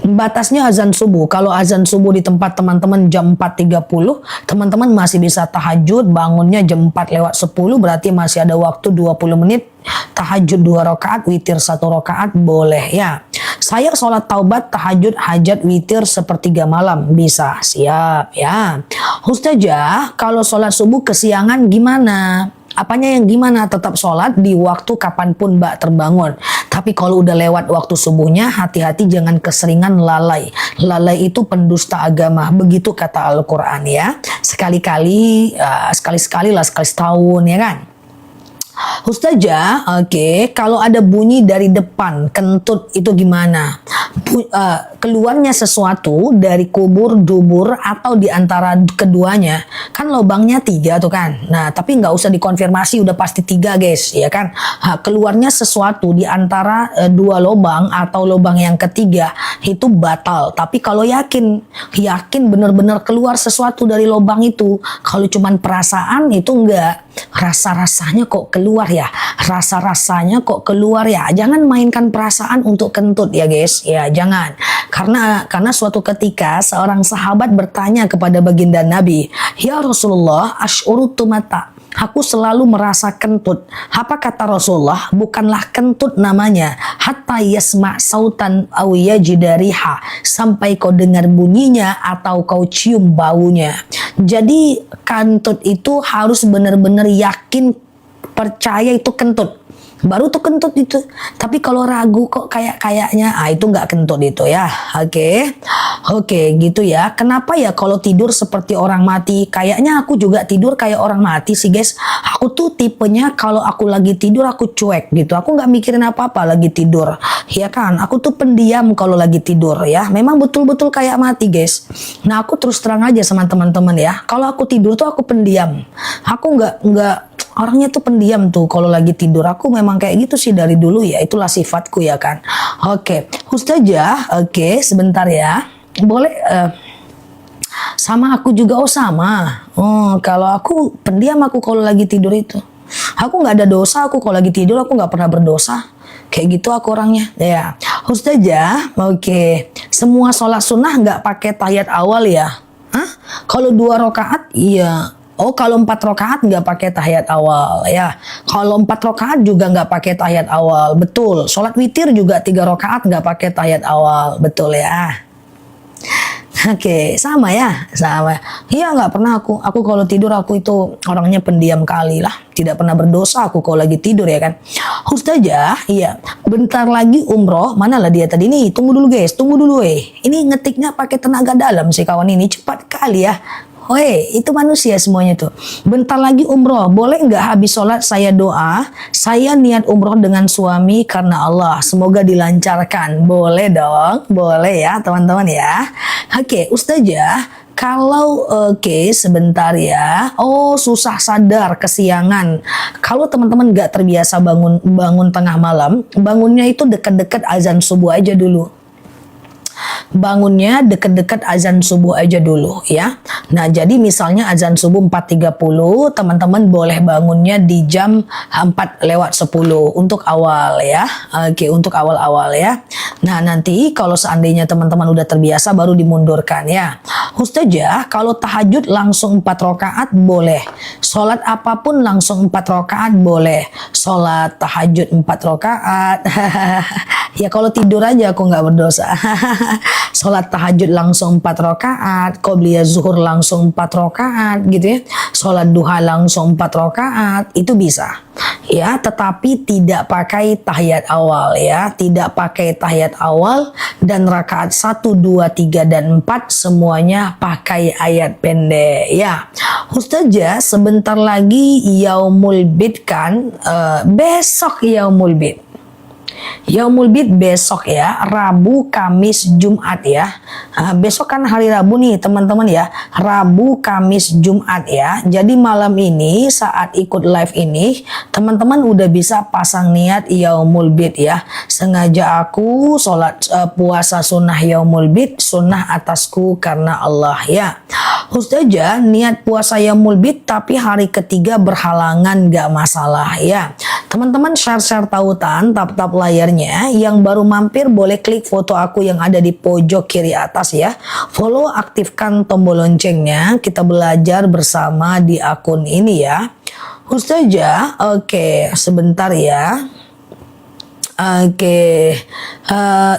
Batasnya azan subuh. Kalau azan subuh di tempat teman-teman jam 4.30, teman-teman masih bisa tahajud, bangunnya jam 4:10, berarti masih ada waktu 20 menit. Tahajud 2 rakaat, witir 1 rakaat, boleh ya. Saya sholat taubat, tahajud, hajat, witir sepertiga malam, bisa, siap ya. Ustazah, kalau sholat subuh kesiangan gimana? Apanya yang gimana? Tetap sholat di waktu kapanpun mbak terbangun. Tapi kalau udah lewat waktu subuhnya, hati-hati jangan keseringan lalai. Lalai itu pendusta agama. Begitu kata Al-Quran ya. Sekali-kali, sekali-sekali lah, sekali setahun ya kan. Ustazah, oke, kalau ada bunyi dari depan, kentut itu gimana? Keluarnya sesuatu dari kubur, dubur, atau di antara keduanya, kan lubangnya 3 tuh kan. Nah, tapi nggak usah dikonfirmasi, udah pasti 3 guys, ya kan? Keluarnya sesuatu di antara 2 lubang atau lubang yang ketiga itu batal. Tapi kalau yakin benar-benar keluar sesuatu dari lubang itu, kalau cuman perasaan itu enggak. Rasa-rasanya kok keluar ya, rasa-rasanya kok keluar ya. Jangan mainkan perasaan untuk kentut ya guys, ya jangan. Karena suatu ketika seorang sahabat bertanya kepada baginda Nabi, ya Rasulullah, asy'urutu mata, aku selalu merasa kentut. Apa kata Rasulullah? Bukanlah kentut namanya, hatta yasma' sautan aw yajida riha, sampai kau dengar bunyinya atau kau cium baunya. Jadi kentut itu harus benar-benar yakin, percaya itu kentut, baru tuh kentut itu. Tapi kalau ragu kok kayaknya, itu nggak kentut itu ya. Oke, gitu ya. Kenapa ya kalau tidur seperti orang mati? Kayaknya aku juga tidur kayak orang mati sih guys. Aku tuh tipenya kalau aku lagi tidur aku cuek gitu. Aku nggak mikirin apa-apa lagi tidur, ya kan? Aku tuh pendiam kalau lagi tidur ya. Memang betul-betul kayak mati guys. Nah aku terus terang aja sama teman-teman ya. Kalau aku tidur tuh aku pendiam. Aku nggak orangnya tuh pendiam tuh kalau lagi tidur. Aku memang memang kayak gitu sih dari dulu ya, itulah sifatku ya kan. Oke, Ustazah, oke, sebentar ya. Boleh sama aku juga, oh sama. Oh, kalau aku pendiam aku kalau lagi tidur itu. Aku nggak ada dosa, aku kalau lagi tidur aku nggak pernah berdosa. Kayak gitu aku orangnya. Ya, Ustazah, oke. Semua sholat sunnah nggak pakai tahiyat awal ya? Hah? Kalau 2 rakaat, iya. Oh, kalau 4 rakaat nggak pakai tahiyat awal ya. Kalau 4 rakaat juga nggak pakai tahiyat awal, betul. Sholat witir juga 3 rakaat nggak pakai tahiyat awal, betul ya. Oke, sama ya, sama. Iya, nggak pernah aku. Aku kalau tidur aku itu orangnya pendiam kali lah. Tidak pernah berdosa aku kalau lagi tidur ya kan. Ustazah, iya. Bentar lagi umroh. Mana lah dia tadi nih? Tunggu dulu guys, tunggu dulu Ini ngetiknya pakai tenaga dalam sih kawan ini. Cepat kali ya. Woi, itu manusia semuanya tuh. Bentar lagi umroh, boleh nggak habis sholat saya doa? Saya niat umroh dengan suami karena Allah. Semoga dilancarkan. Boleh dong, boleh ya teman-teman ya. Oke, Ustazah, kalau sebentar ya. Oh, susah sadar kesiangan. Kalau teman-teman nggak terbiasa bangun tengah malam, bangunnya itu dekat-dekat azan subuh aja dulu. Bangunnya dekat-dekat azan subuh aja dulu ya. Nah, jadi misalnya azan subuh 4.30, teman-teman boleh bangunnya di jam 4:10 untuk awal ya. Oke, untuk awal-awal ya. Nah, nanti kalau seandainya teman-teman udah terbiasa baru dimundurkan ya. Ustazah, kalau tahajud langsung 4 rakaat boleh. Sholat apapun langsung 4 rakaat boleh. Sholat tahajud 4 rakaat. Ya kalau tidur aja aku nggak berdosa. Sholat tahajud langsung 4 rakaat, qobliyah zuhur langsung 4 rakaat gitu ya. Sholat duha langsung 4 rakaat, itu bisa. Ya, tetapi tidak pakai tahiyat awal ya, tidak pakai tahiyat awal, dan rakaat 1, 2, 3 dan 4 semuanya pakai ayat pendek ya. Ustazah, sebentar lagi Yaumul Bid kan, besok Yaumul Bid. Yaumul Bid besok ya, Rabu, Kamis, Jumat ya. Besok kan hari Rabu nih teman-teman ya, Rabu, Kamis, Jumat ya. Jadi malam ini saat ikut live ini, teman-teman udah bisa pasang niat Yaumul Bid ya. Sengaja aku sholat puasa sunnah Yaumul Bid, sunnah atasku karena Allah ya. Ustazah, niat puasa Yaumul Bid tapi hari ketiga berhalangan gak masalah ya. Teman-teman share-share tautan, tap-tap layarnya. Yang baru mampir boleh klik foto aku yang ada di pojok kiri atas ya. Follow, aktifkan tombol loncengnya. Kita belajar bersama di akun ini ya. Ustazah, oke, sebentar ya. Oke,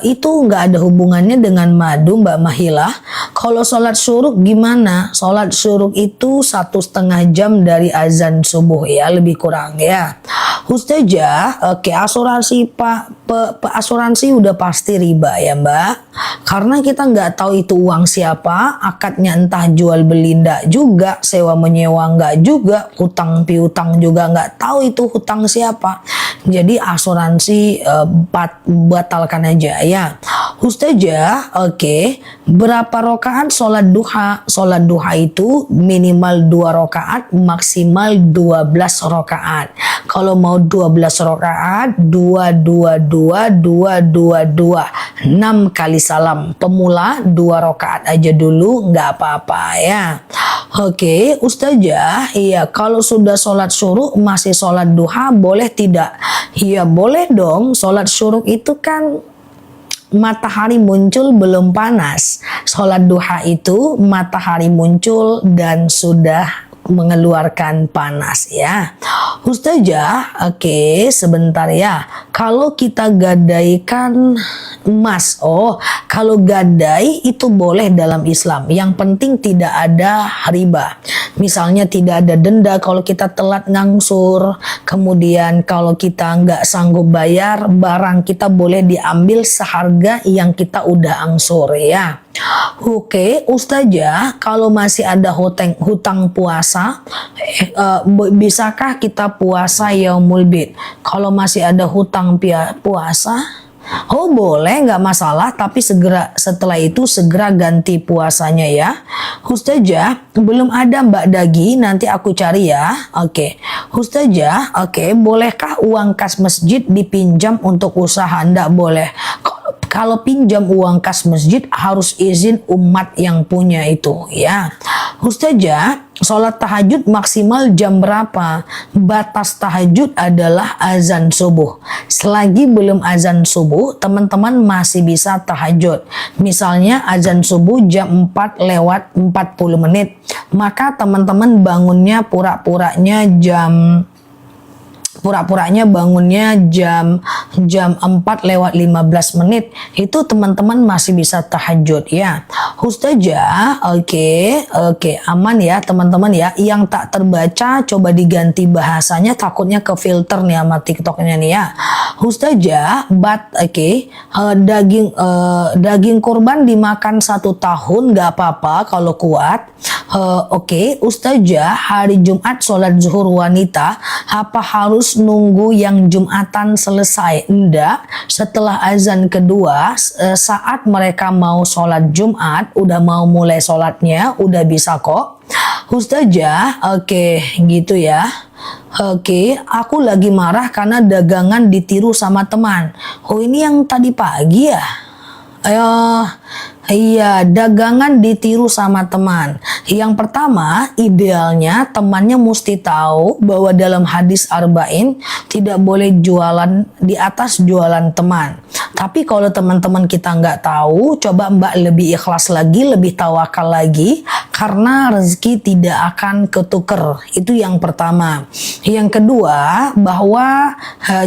itu nggak ada hubungannya dengan madu Mbak Mahila. Kalau sholat syuruk gimana? Sholat syuruk itu 1,5 jam dari azan subuh ya, lebih kurang ya. Ustazah, oke, asuransi asuransi udah pasti riba ya Mbak. Karena kita nggak tahu itu uang siapa, akadnya entah jual beli nggak juga, sewa menyewa nggak juga, hutang piutang juga nggak tahu itu hutang siapa. Jadi asuransi batalkan aja ya. Ustazah, oke, berapa rakaat sholat duha? Sholat duha itu minimal 2 rakaat, maksimal 12 rakaat. Kalau mau 12 rakaat, 2, 2, 2, 2, 2, 2. 6 kali salam. Pemula 2 rakaat aja dulu, nggak apa-apa ya. Oke, Ustazah, iya, kalau sudah sholat syuruk masih sholat duha boleh tidak? Iya boleh dong, sholat syuruk itu kan matahari muncul belum panas. Sholat duha itu matahari muncul dan sudah mengeluarkan panas ya. Ustazah, oke, sebentar ya. Kalau kita gadaikan emas, oh, kalau gadai itu boleh dalam Islam. Yang penting tidak ada riba. Misalnya tidak ada denda kalau kita telat ngangsur. Kemudian kalau kita nggak sanggup bayar, barang kita boleh diambil seharga yang kita udah angsur ya. Oke, Ustazah, kalau masih ada hutang puasa, bisakah kita puasa Yaumul Bid? Kalau masih ada hutang puasa, Oh boleh, nggak masalah, tapi setelah itu segera ganti puasanya ya. Ustazah, belum ada Mbak Dagi, nanti aku cari ya. Oke. Ustazah, oke, bolehkah uang kas masjid dipinjam untuk usaha? Nggak boleh. Kalau pinjam uang kas masjid harus izin umat yang punya itu ya. Ustazah, sholat tahajud maksimal jam berapa? Batas tahajud adalah azan subuh. Selagi belum azan subuh, teman-teman masih bisa tahajud. Misalnya azan subuh jam 4 lewat 40 menit. Maka teman-teman bangunnya bangunnya jam 4 lewat 15 menit. Itu teman-teman masih bisa tahajud ya. Ustazah, oke, aman ya teman-teman ya. Yang tak terbaca coba diganti bahasanya, takutnya ke filter nih sama TikToknya nih ya. Ustazah, daging kurban dimakan 1 tahun nggak apa-apa kalau kuat. Ustazah, hari Jumat sholat zuhur wanita, apa harus nunggu yang Jumatan selesai? Enggak, setelah azan kedua, saat mereka mau sholat Jumat, udah mau mulai sholatnya, udah bisa kok. Ustazah, gitu ya. Aku lagi marah karena dagangan ditiru sama teman. Oh, ini yang tadi pagi ya? Iya, dagangan ditiru sama teman. Yang pertama, idealnya temannya mesti tahu bahwa dalam hadis arba'in tidak boleh jualan di atas jualan teman. Tapi kalau teman-teman kita nggak tahu, coba Mbak lebih ikhlas lagi, lebih tawakal lagi, karena rezeki tidak akan ketuker. Itu yang pertama. Yang kedua, bahwa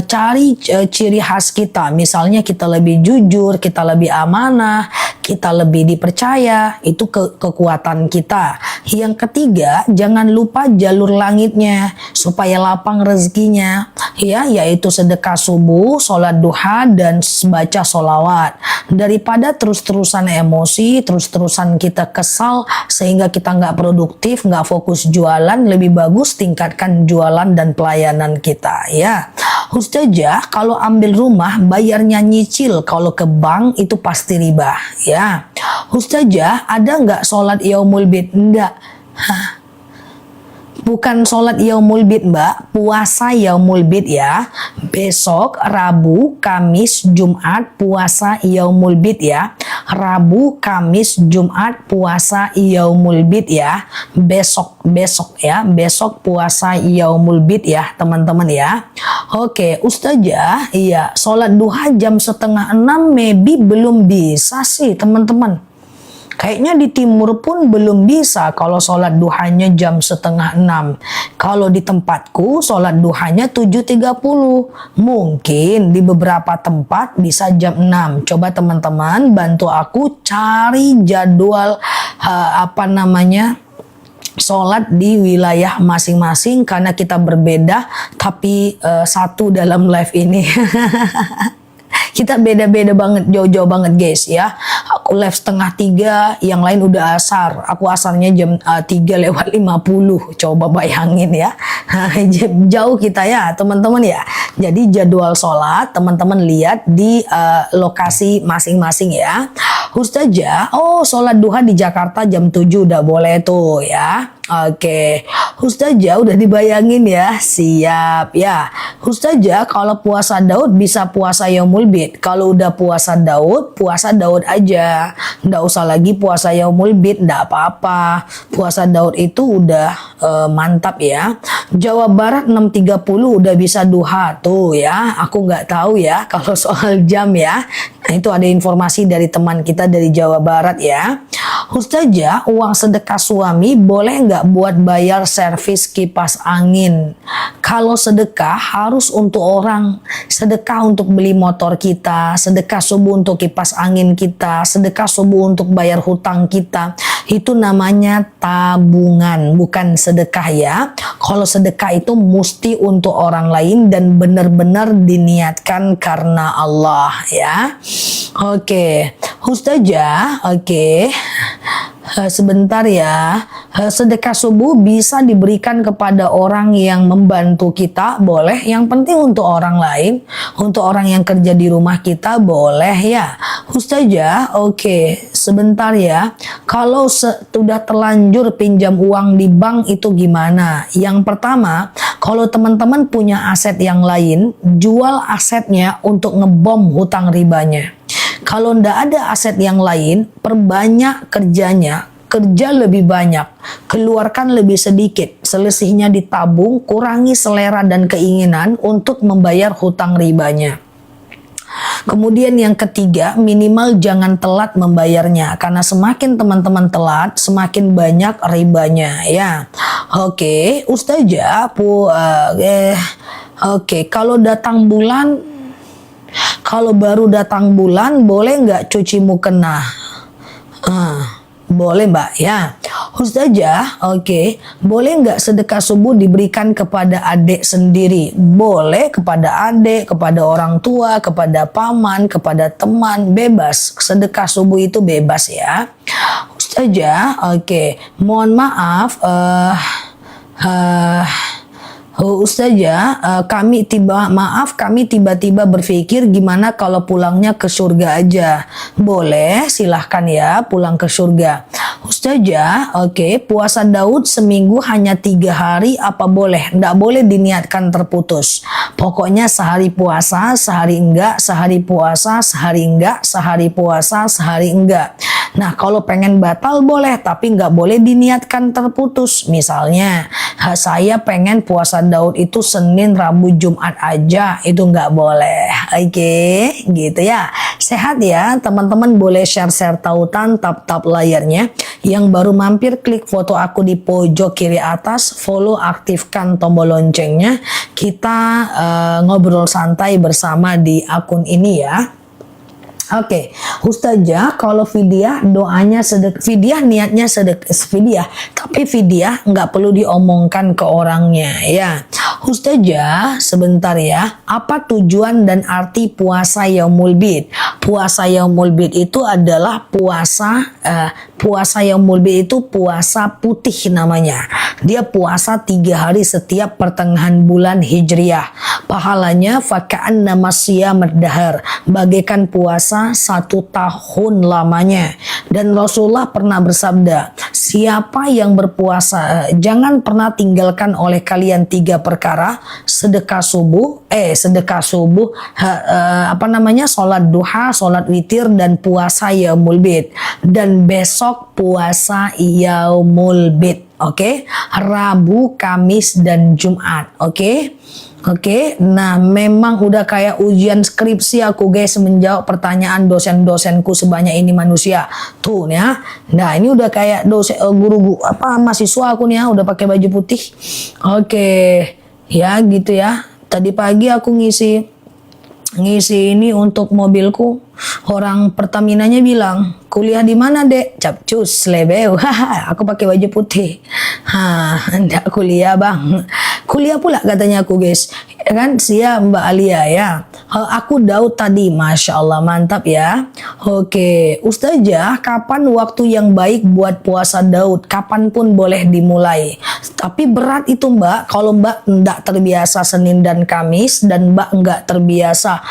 cari ciri khas kita. Misalnya kita lebih jujur, kita lebih amanah, kita lebih dipercaya, itu kekuatan kita. Yang ketiga, jangan lupa jalur langitnya supaya lapang rezekinya, ya, yaitu sedekah subuh, sholat duha, dan baca sholawat. Daripada terus-terusan emosi, terus-terusan kita kesal sehingga kita nggak produktif, nggak fokus jualan, lebih bagus tingkatkan jualan dan pelayanan kita, ya. Ustazah, kalau ambil rumah bayarnya nyicil, kalau ke bank itu pasti riba, ya. Ustazah, ada nggak sholat yaumul bid? Enggak. Bukan sholat yaumul bid Mbak, puasa yaumul bid ya. Besok Rabu, Kamis, Jumat puasa yaumul bid ya. Rabu, Kamis, Jumat puasa yaumul bid ya. Besok ya, besok puasa yaumul bid ya teman-teman ya. Ustazah, iya, sholat duha jam 5:30 maybe belum bisa sih teman-teman. Kayaknya di timur pun belum bisa kalau sholat duhanya jam 5:30. Kalau di tempatku sholat duhanya 7:30. Mungkin di beberapa tempat bisa jam 6. Coba teman-teman bantu aku cari jadwal sholat di wilayah masing-masing, karena kita berbeda tapi satu dalam live ini. Kita beda-beda banget, jauh-jauh banget guys ya. Aku live 2:30, yang lain udah asar. Aku asarnya jam 3 lewat 50. Coba bayangin ya. Jauh kita ya teman-teman ya. Jadi jadwal sholat teman-teman lihat di lokasi masing-masing ya. Ustazah, sholat duha di Jakarta jam 7 udah boleh tuh ya. Ustazah udah dibayangin ya, siap ya. Ustazah, kalau puasa Daud bisa puasa yaumul bid. Kalau udah puasa Daud aja. Nggak usah lagi puasa yaumul bid, nggak apa-apa. Puasa Daud itu udah mantap ya. Jawa Barat 6:30 udah bisa duha tuh ya. Aku nggak tahu ya kalau soal jam ya. Nah, itu ada informasi dari teman kita dari Jawa Barat ya. Ustazah, uang sedekah suami boleh nggak buat bayar servis kipas angin? Kalau sedekah harus untuk orang, sedekah untuk beli motor kita, sedekah subuh untuk kipas angin kita, sedekah subuh untuk bayar hutang kita. Itu namanya tabungan, bukan sedekah ya. Kalau sedekah itu mesti untuk orang lain dan benar-benar diniatkan karena Allah ya. Oke, Ustazah, oke. Sebentar ya. Sedekah subuh bisa diberikan kepada orang yang membantu kita, boleh. Yang penting untuk orang lain, untuk orang yang kerja di rumah kita, boleh ya. Ustazah, oke. Sebentar ya. Kalau sudah terlanjur pinjam uang di bank itu gimana? Yang pertama, kalau teman-teman punya aset yang lain, jual asetnya untuk ngebom hutang ribanya. Kalau ndak ada aset yang lain, perbanyak kerjanya, kerja lebih banyak, keluarkan lebih sedikit, selisihnya ditabung, kurangi selera dan keinginan untuk membayar hutang ribanya. Kemudian yang ketiga, minimal jangan telat membayarnya, karena semakin teman-teman telat, semakin banyak ribanya ya. Oke, Ustazah, kalau datang bulan, kalau baru datang bulan, boleh nggak cuci mukena? Boleh mbak ya. Ustazah, oke. Boleh nggak sedekah subuh diberikan kepada adik sendiri? Boleh, kepada adik, kepada orang tua, kepada paman, kepada teman, bebas. Sedekah subuh itu bebas ya. Ustazah, oke. Mohon maaf, Ustazah, kami tiba-tiba berpikir gimana kalau pulangnya ke surga aja. Boleh, silahkan ya pulang ke surga. Ustazah, oke, puasa Daud seminggu hanya 3 hari apa boleh? Nggak boleh diniatkan terputus. Pokoknya sehari puasa, sehari enggak, sehari puasa, sehari enggak, sehari puasa, sehari enggak. Nah, kalau pengen batal boleh, tapi nggak boleh diniatkan terputus. Misalnya, saya pengen puasa Daud itu Senin, Rabu, Jumat aja, itu nggak boleh. Oke, gitu ya. Sehat ya, teman-teman boleh share-share tautan, tap-tap layarnya. Yang baru mampir, klik foto aku di pojok kiri atas, follow, aktifkan tombol loncengnya. Kita ngobrol santai bersama di akun ini ya. Oke, Ustazah, kalau fidyah doanya fidyah niatnya fidyah, tapi fidyah nggak perlu diomongkan ke orangnya ya. Ustazah, sebentar ya. Apa tujuan dan arti puasa Yaumul Bid? Puasa Yaumul Bid itu adalah puasa Yaumul Bid itu puasa putih namanya. Dia puasa 3 hari setiap pertengahan bulan Hijriah. Pahalanya faka'anna masyamad dahar, bagaikan puasa 1 tahun lamanya. Dan Rasulullah pernah bersabda, siapa yang berpuasa, jangan pernah tinggalkan oleh kalian 3 perkara, sedekah subuh, sholat duha, sholat witir, dan puasa Yaumul Bid. Dan besok puasa Yaumul Bid. Oke, Rabu, Kamis, dan Jumat. Oke, nah memang udah kayak ujian skripsi aku guys, menjawab pertanyaan dosen-dosenku sebanyak ini manusia. Tuh ya. Nah, ini udah kayak guru mahasiswa aku nih ya, udah pakai baju putih. Oke. Ya, gitu ya. Tadi pagi aku ngisi ini untuk mobilku. Orang Pertaminanya bilang, kuliah di mana dek? Capcus, lebeu. Aku pakai baju putih. Enggak kuliah bang. Kuliah pula katanya aku guys. Kan siap Mbak Alia ya. Aku Daud tadi, Masya Allah, mantap ya. Oke, Ustazah, kapan waktu yang baik buat puasa Daud? Kapanpun boleh dimulai. Tapi berat itu Mbak, kalau Mbak enggak terbiasa Senin dan Kamis, dan Mbak enggak terbiasa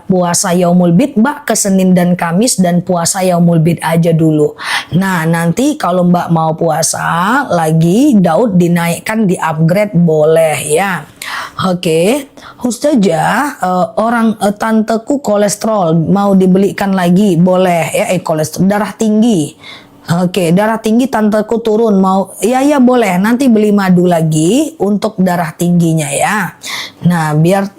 puasa Yaumul Bid, Mbak ke Senin dan Kamis dan puasa Yaumul Bid aja dulu. Nah, nanti kalau Mbak mau puasa lagi, Daud dinaikkan, di upgrade boleh ya. Oke, Ustazah, tanteku kolesterol, mau dibelikan lagi boleh ya? Kolesterol, darah tinggi. Oke, darah tinggi tanteku turun, mau ya boleh, nanti beli madu lagi untuk darah tingginya ya. Nah, biar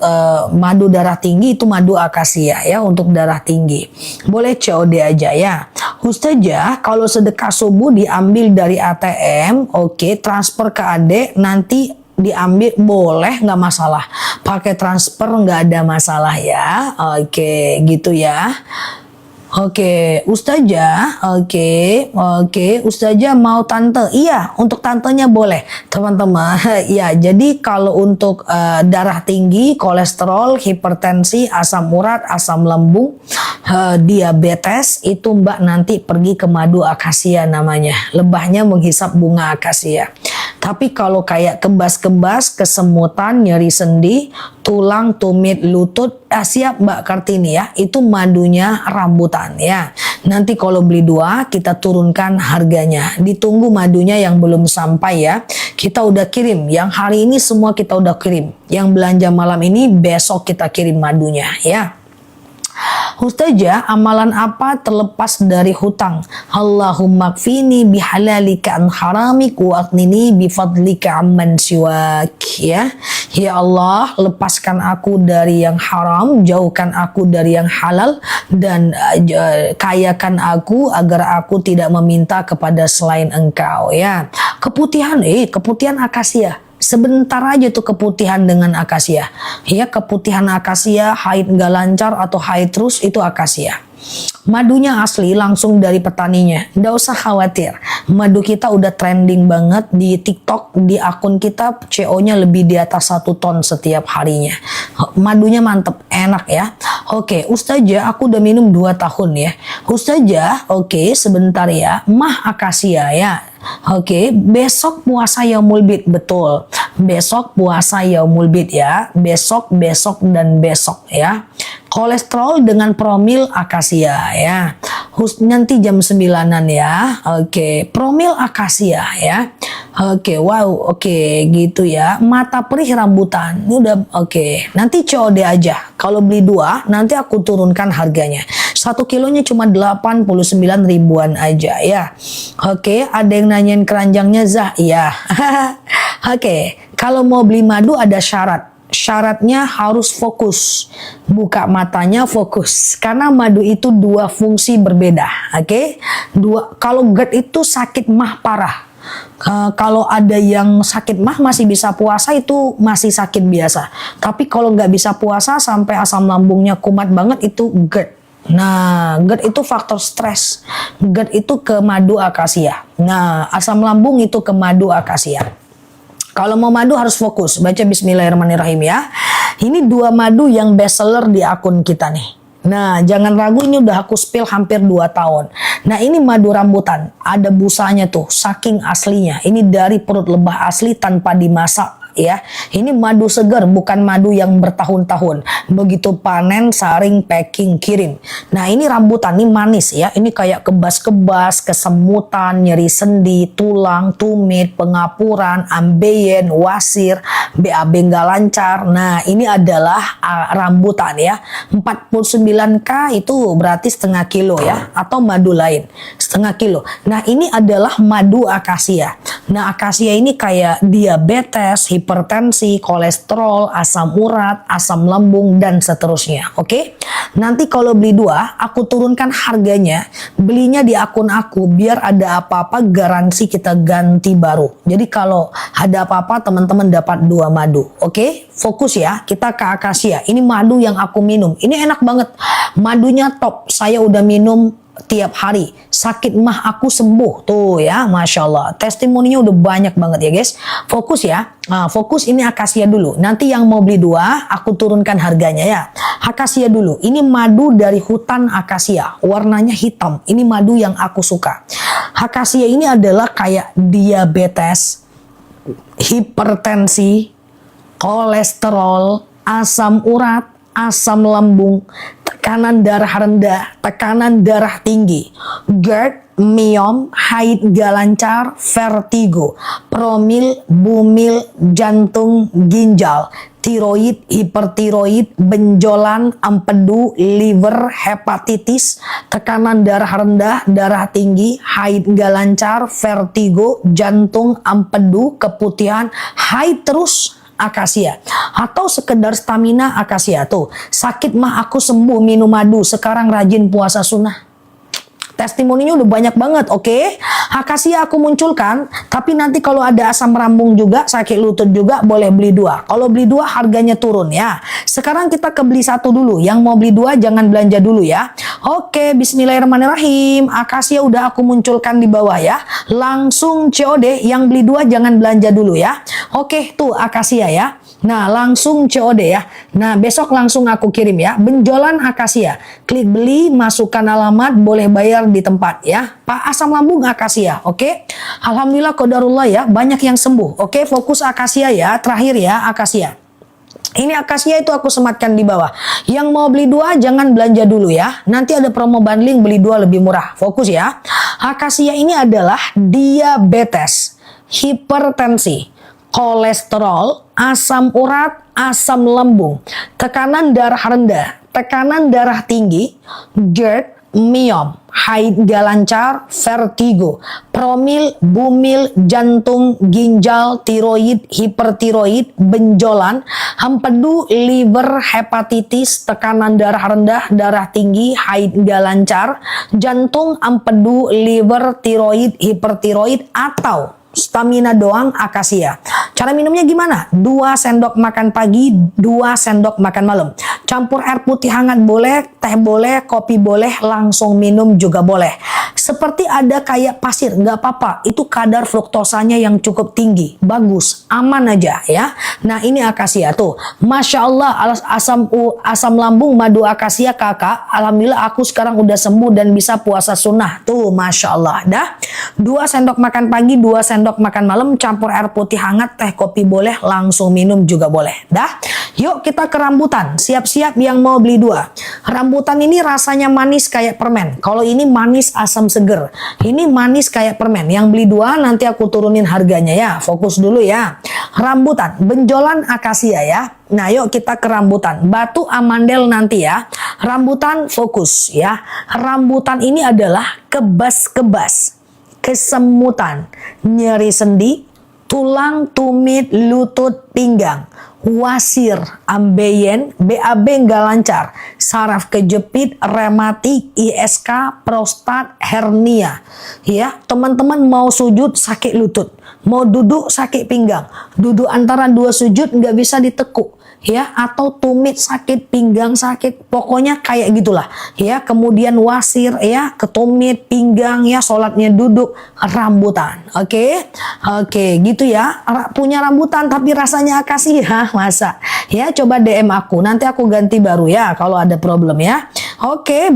madu darah tinggi itu madu akasia ya, untuk darah tinggi. Boleh COD aja ya. Ustazah, kalau sedekah subuh diambil dari ATM, oke, transfer ke adek, nanti diambil boleh, nggak masalah. Pakai transfer nggak ada masalah ya. Oke, gitu ya. Oke, Ustazah, oke, Ustazah mau tante, iya, untuk tantenya boleh, teman-teman. Ya, jadi kalau untuk darah tinggi, kolesterol, hipertensi, asam urat, asam lambung, diabetes, itu Mbak nanti pergi ke madu akasia namanya. Lebahnya menghisap bunga akasia. Tapi kalau kayak kebas-kebas, kesemutan, nyeri sendi, tulang, tumit, lutut, siap Mbak Kartini ya, itu madunya rambutan ya. Nanti kalau beli 2 kita turunkan harganya. Ditunggu madunya yang belum sampai ya. Kita udah kirim, yang hari ini semua kita udah kirim. Yang belanja malam ini besok kita kirim madunya ya. Ustazah, amalan apa terlepas dari hutang? Allahumma kfini bihalalika an haramik wa aghnini bifadlika amman siwak. Ya Allah, lepaskan aku dari yang haram, jauhkan aku dari yang halal, dan kayakan aku agar aku tidak meminta kepada selain Engkau ya. Keputihan akasia. Sebentar aja tuh keputihan dengan akasia. Ya, keputihan akasia, haid nggak lancar atau haid terus, itu akasia. Madunya asli langsung dari petaninya. Nggak usah khawatir. Madu kita udah trending banget di TikTok. Di akun kita CO-nya lebih di atas 1 ton setiap harinya. Madunya mantep, enak ya. Oke, Ustazah, aku udah minum 2 tahun ya. Ustazah, oke, sebentar ya. Mah akasia ya. Oke, besok puasa Yaumul Bid, betul. Besok puasa Yaumul Bid ya. Besok, dan besok ya. Kolesterol dengan promil akasia ya. Nanti jam 9-an ya. Oke, promil akasia ya. Oke, wow, oke, gitu ya. Mata perih rambutan. Ini udah oke. Nanti COD aja. Kalau beli 2, nanti aku turunkan harganya. 1 kilonya cuma 89 ribuan aja ya. Oke, ada yang nanyain keranjangnya Zah? Iya. Oke, kalau mau beli madu ada syarat. Syaratnya harus fokus. Buka matanya, fokus. Karena madu itu 2 fungsi berbeda. Oke? Kalau GERD itu sakit mah parah. Kalau ada yang sakit mah masih bisa puasa, itu masih sakit biasa. Tapi kalau nggak bisa puasa sampai asam lambungnya kumat banget, itu GERD. Nah, GERD itu faktor stres. GERD itu ke madu akasia. Nah, asam lambung itu ke madu akasia. Kalau mau madu harus fokus. Baca bismillahirrahmanirrahim ya. Ini 2 madu yang best seller di akun kita nih. Nah, jangan ragu, ini udah aku spill hampir 2 tahun. Nah, ini madu rambutan. Ada busanya tuh, saking aslinya. Ini dari perut lebah asli tanpa dimasak. Ya, ini madu segar, bukan madu yang bertahun-tahun. Begitu panen, saring, packing, kirim. Nah, ini rambutan, ini manis ya. Ini kayak kebas-kebas, kesemutan, nyeri sendi, tulang, tumit, pengapuran, ambeien, wasir, BAB nggak lancar. Nah, ini adalah rambutan ya. 49K itu berarti setengah kilo ya, atau madu lain setengah kilo. Nah, ini adalah madu akasia. Nah, akasia ini kayak diabetes, hipertensi, kolesterol, asam urat, asam lambung, dan seterusnya. Oke? Nanti kalau beli 2, aku turunkan harganya. Belinya di akun aku, biar ada apa-apa garansi kita ganti baru. Jadi kalau ada apa-apa, teman-teman dapat 2 madu. Oke? Fokus ya, kita ke akasia. Ini madu yang aku minum. Ini enak banget. Madunya top. Saya udah minum tiap hari. Sakit mah aku sembuh tuh ya, Masya Allah. Testimoninya udah banyak banget ya guys. Fokus ya. Nah, fokus, ini akasia dulu. Nanti yang mau beli 2, aku turunkan harganya ya. Akasia dulu. Ini madu dari hutan akasia. Warnanya hitam. Ini madu yang aku suka. Akasia ini adalah kayak diabetes, hipertensi, kolesterol, asam urat, asam lambung, tekanan darah rendah, tekanan darah tinggi, GERD, myom, haid gak lancar, vertigo, promil, bumil, jantung, ginjal, tiroid, hipertiroid, benjolan, empedu, liver, hepatitis, tekanan darah rendah, darah tinggi, haid gak lancar, vertigo, jantung, empedu, keputihan, haid terus, akasia. Atau sekedar stamina, akasia. Tuh, sakit mah aku sembuh minum madu, sekarang rajin puasa sunnah. testimoninya udah banyak banget, oke? Akasia aku munculkan, tapi nanti kalau ada asam lambung juga, sakit lutut juga, boleh beli 2. Kalau beli 2 harganya turun ya. Sekarang kita ke beli 1 dulu. Yang mau beli 2 jangan belanja dulu ya. Oke, bismillahirrahmanirrahim. Akasia udah aku munculkan di bawah ya. Langsung COD, yang beli 2 jangan belanja dulu ya. Oke, tuh akasia ya. Nah, langsung COD ya. Nah, besok langsung aku kirim ya. Benjolan akasia. Klik beli, masukkan alamat, boleh bayar di tempat ya. Pak asam lambung akasia, oke? Alhamdulillah qadarullah ya, banyak yang sembuh. Oke, fokus akasia ya. Terakhir ya, akasia. Ini akasia itu aku sematkan di bawah. Yang mau beli 2 jangan belanja dulu ya. Nanti ada promo bundling beli 2 lebih murah. Fokus ya. Akasia ini adalah diabetes, hipertensi, kolesterol, asam urat, asam lambung, tekanan darah rendah, tekanan darah tinggi, GERD, miom, haid gak lancar, vertigo, promil, bumil, jantung, ginjal, tiroid, hipertiroid, benjolan, empedu, liver, hepatitis, tekanan darah rendah, darah tinggi, haid gak lancar, jantung, empedu, liver, tiroid, hipertiroid, atau stamina doang akasia. Cara minumnya gimana? 2 sendok makan pagi, 2 sendok makan malam. Campur air putih hangat boleh, teh boleh, kopi boleh, langsung minum juga boleh. Seperti ada kayak pasir, nggak apa-apa. Itu kadar fruktosanya yang cukup tinggi. Bagus, aman aja ya. Nah ini akasia tuh. Masya Allah, asam lambung madu akasia kakak. Alhamdulillah aku sekarang udah sembuh dan bisa puasa sunnah. Tuh Masya Allah. Dah 2 sendok makan pagi, 2 sendok makan malam, campur air putih hangat, teh kopi boleh, langsung minum juga boleh. Dah. Yuk kita ke rambutan. Siap-siap yang mau beli 2. Rambutan ini rasanya manis kayak permen. Kalau ini manis asam seger. Ini manis kayak permen. Yang beli 2 nanti aku turunin harganya ya. Fokus dulu ya. Rambutan, benjolan akasia ya. Nah yuk kita ke rambutan. Batu amandel nanti ya. Rambutan fokus ya. Rambutan ini adalah kebas-kebas, kesemutan, nyeri sendi, tulang, tumit, lutut, pinggang, wasir, ambeien, BAB nggak lancar, saraf kejepit, rematik, ISK, prostat, hernia. Ya, teman-teman mau sujud sakit lutut, mau duduk sakit pinggang, duduk antara 2 sujud nggak bisa ditekuk. Ya, atau tumit sakit, pinggang sakit, pokoknya kayak gitulah ya. Kemudian wasir ya, ketumit, pinggang ya, sholatnya duduk, rambutan. Oke gitu ya. Punya rambutan tapi rasanya akasia, masa ya? Coba DM aku, nanti aku ganti baru ya kalau ada problem ya. Oke,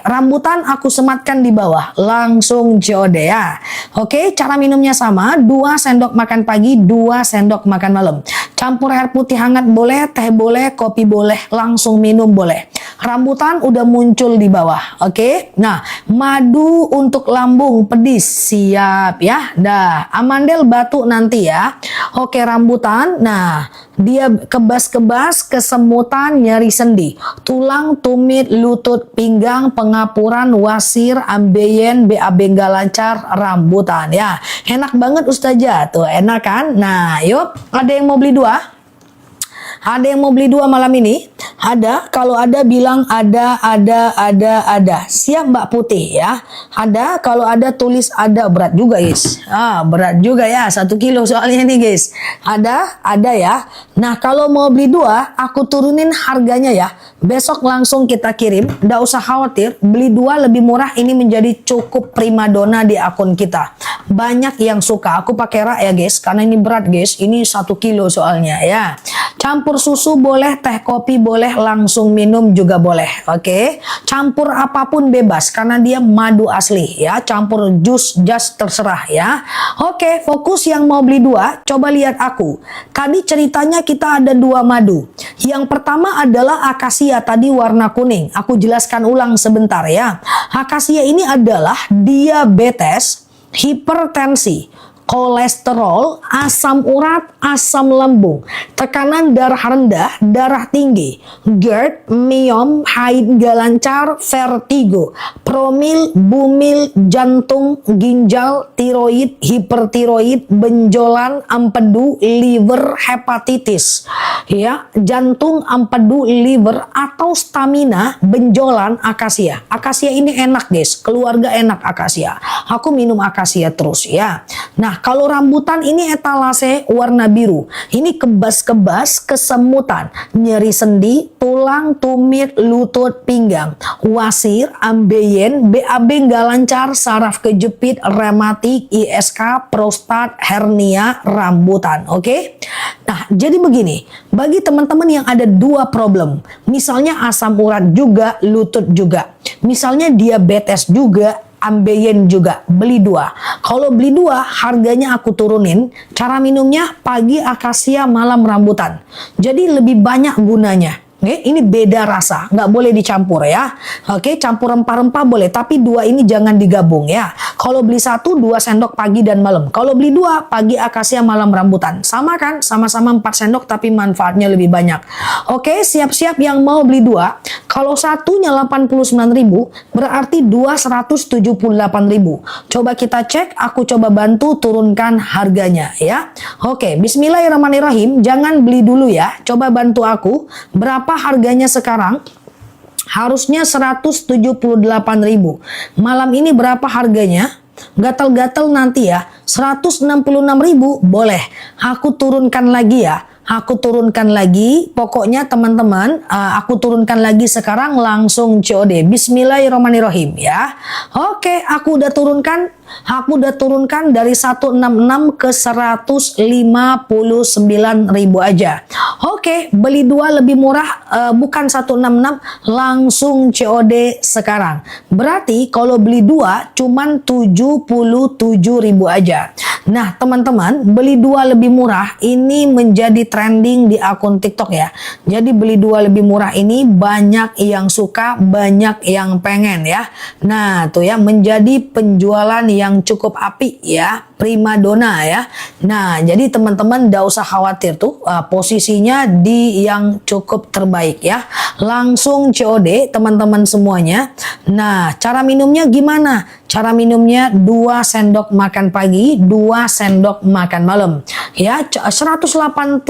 rambutan aku sematkan di bawah, langsung COD ya. Oke, cara minumnya sama, 2 sendok makan pagi, 2 sendok makan malam. Campur air putih hangat boleh, teh boleh, kopi boleh, langsung minum boleh. Rambutan udah muncul di bawah. Oke. Nah, madu untuk lambung pedis siap ya. Dah, amandel batu nanti ya. Oke, rambutan. Nah, dia kebas-kebas, kesemutan, nyeri sendi, tulang, tumit, lutut, pinggang, pengapuran, wasir, ambeien, BAB nggak lancar, rambutan ya. Enak banget Ustazah tuh, enak kan? Nah, yuk, ada yang mau beli 2? Ada yang mau beli 2 malam ini? Ada, kalau ada bilang ada. Siap Mbak Putih ya. Ada, kalau ada tulis ada, berat juga guys. Berat juga ya, 1 kilo soalnya nih guys. Ada ya. Nah kalau mau beli 2, aku turunin harganya ya. Besok langsung kita kirim, nggak usah khawatir. Beli 2 lebih murah, ini menjadi cukup primadona di akun kita. Banyak yang suka, aku pakai rak ya guys, karena ini berat guys. Ini 1 kilo soalnya ya. Campur susu boleh, teh kopi boleh, langsung minum juga boleh. Oke. Campur apapun bebas karena dia madu asli ya. Campur jus, jas terserah ya. Oke, fokus yang mau beli 2, coba lihat aku. Tadi ceritanya kita ada 2 madu. Yang pertama adalah akasia tadi warna kuning. Aku jelaskan ulang sebentar ya. Akasia ini adalah diabetes, hipertensi, kolesterol, asam urat, asam lambung, tekanan darah rendah, darah tinggi, GERD, miom, haid gak lancar, vertigo, promil, bumil, jantung, ginjal, tiroid, hipertiroid, benjolan, empedu, liver, hepatitis. ya, jantung, empedu, liver, atau stamina, benjolan, akasia. Akasia ini enak guys, keluarga enak akasia. Aku minum akasia terus ya. Nah, kalau rambutan ini etalase warna biru. Ini kebas-kebas, kesemutan, nyeri sendi, tulang, tumit, lutut, pinggang, wasir, ambeien, BAB nggak lancar, saraf kejepit, rematik, ISK, prostat, hernia, rambutan. Oke? Nah, jadi begini, bagi teman-teman yang ada dua problem, misalnya asam urat juga, lutut juga, misalnya diabetes juga, ambeien juga, beli dua. Kalau beli dua, harganya aku turunin. Cara minumnya pagi akasia, malam rambutan. Jadi lebih banyak gunanya. Oke, ini beda rasa, nggak boleh dicampur ya. Oke, campur rempah-rempah boleh, tapi dua ini jangan digabung ya. Kalau beli satu, 2 sendok pagi dan malam. Kalau beli dua, pagi akasia, malam rambutan. Sama kan? Sama-sama 4 sendok, tapi manfaatnya lebih banyak. Oke, siap-siap yang mau beli dua. Kalau satunya 89.000, berarti dua 178.000. Coba kita cek, aku coba bantu turunkan harganya ya. Oke, bismillahirrahmanirrahim. Jangan beli dulu ya. Coba bantu aku. Berapa harganya sekarang? Harusnya 178.000. Malam ini berapa harganya? Gatal-gatal nanti ya. 166.000 boleh. Aku turunkan lagi ya. Aku turunkan lagi. Pokoknya teman-teman, aku turunkan lagi sekarang langsung COD. Bismillahirrahmanirrahim ya. Oke, aku udah turunkan. Aku udah turunkan dari 166 ke 159.000 aja. Oke, beli dua lebih murah, bukan 166, langsung COD sekarang. Berarti kalau beli dua cuman 77.000 aja. Nah teman-teman, beli dua lebih murah ini menjadi trending di akun TikTok ya. Jadi beli dua lebih murah ini banyak yang suka, banyak yang pengen ya. Nah tuh ya, menjadi penjualan yang cukup apik ya, primadona ya. Nah jadi teman-teman gak usah khawatir tuh, posisinya di yang cukup terbaik ya. Langsung COD teman-teman semuanya. Nah cara minumnya gimana? Cara minumnya 2 sendok makan pagi, 2 sendok makan malam. Ya, 187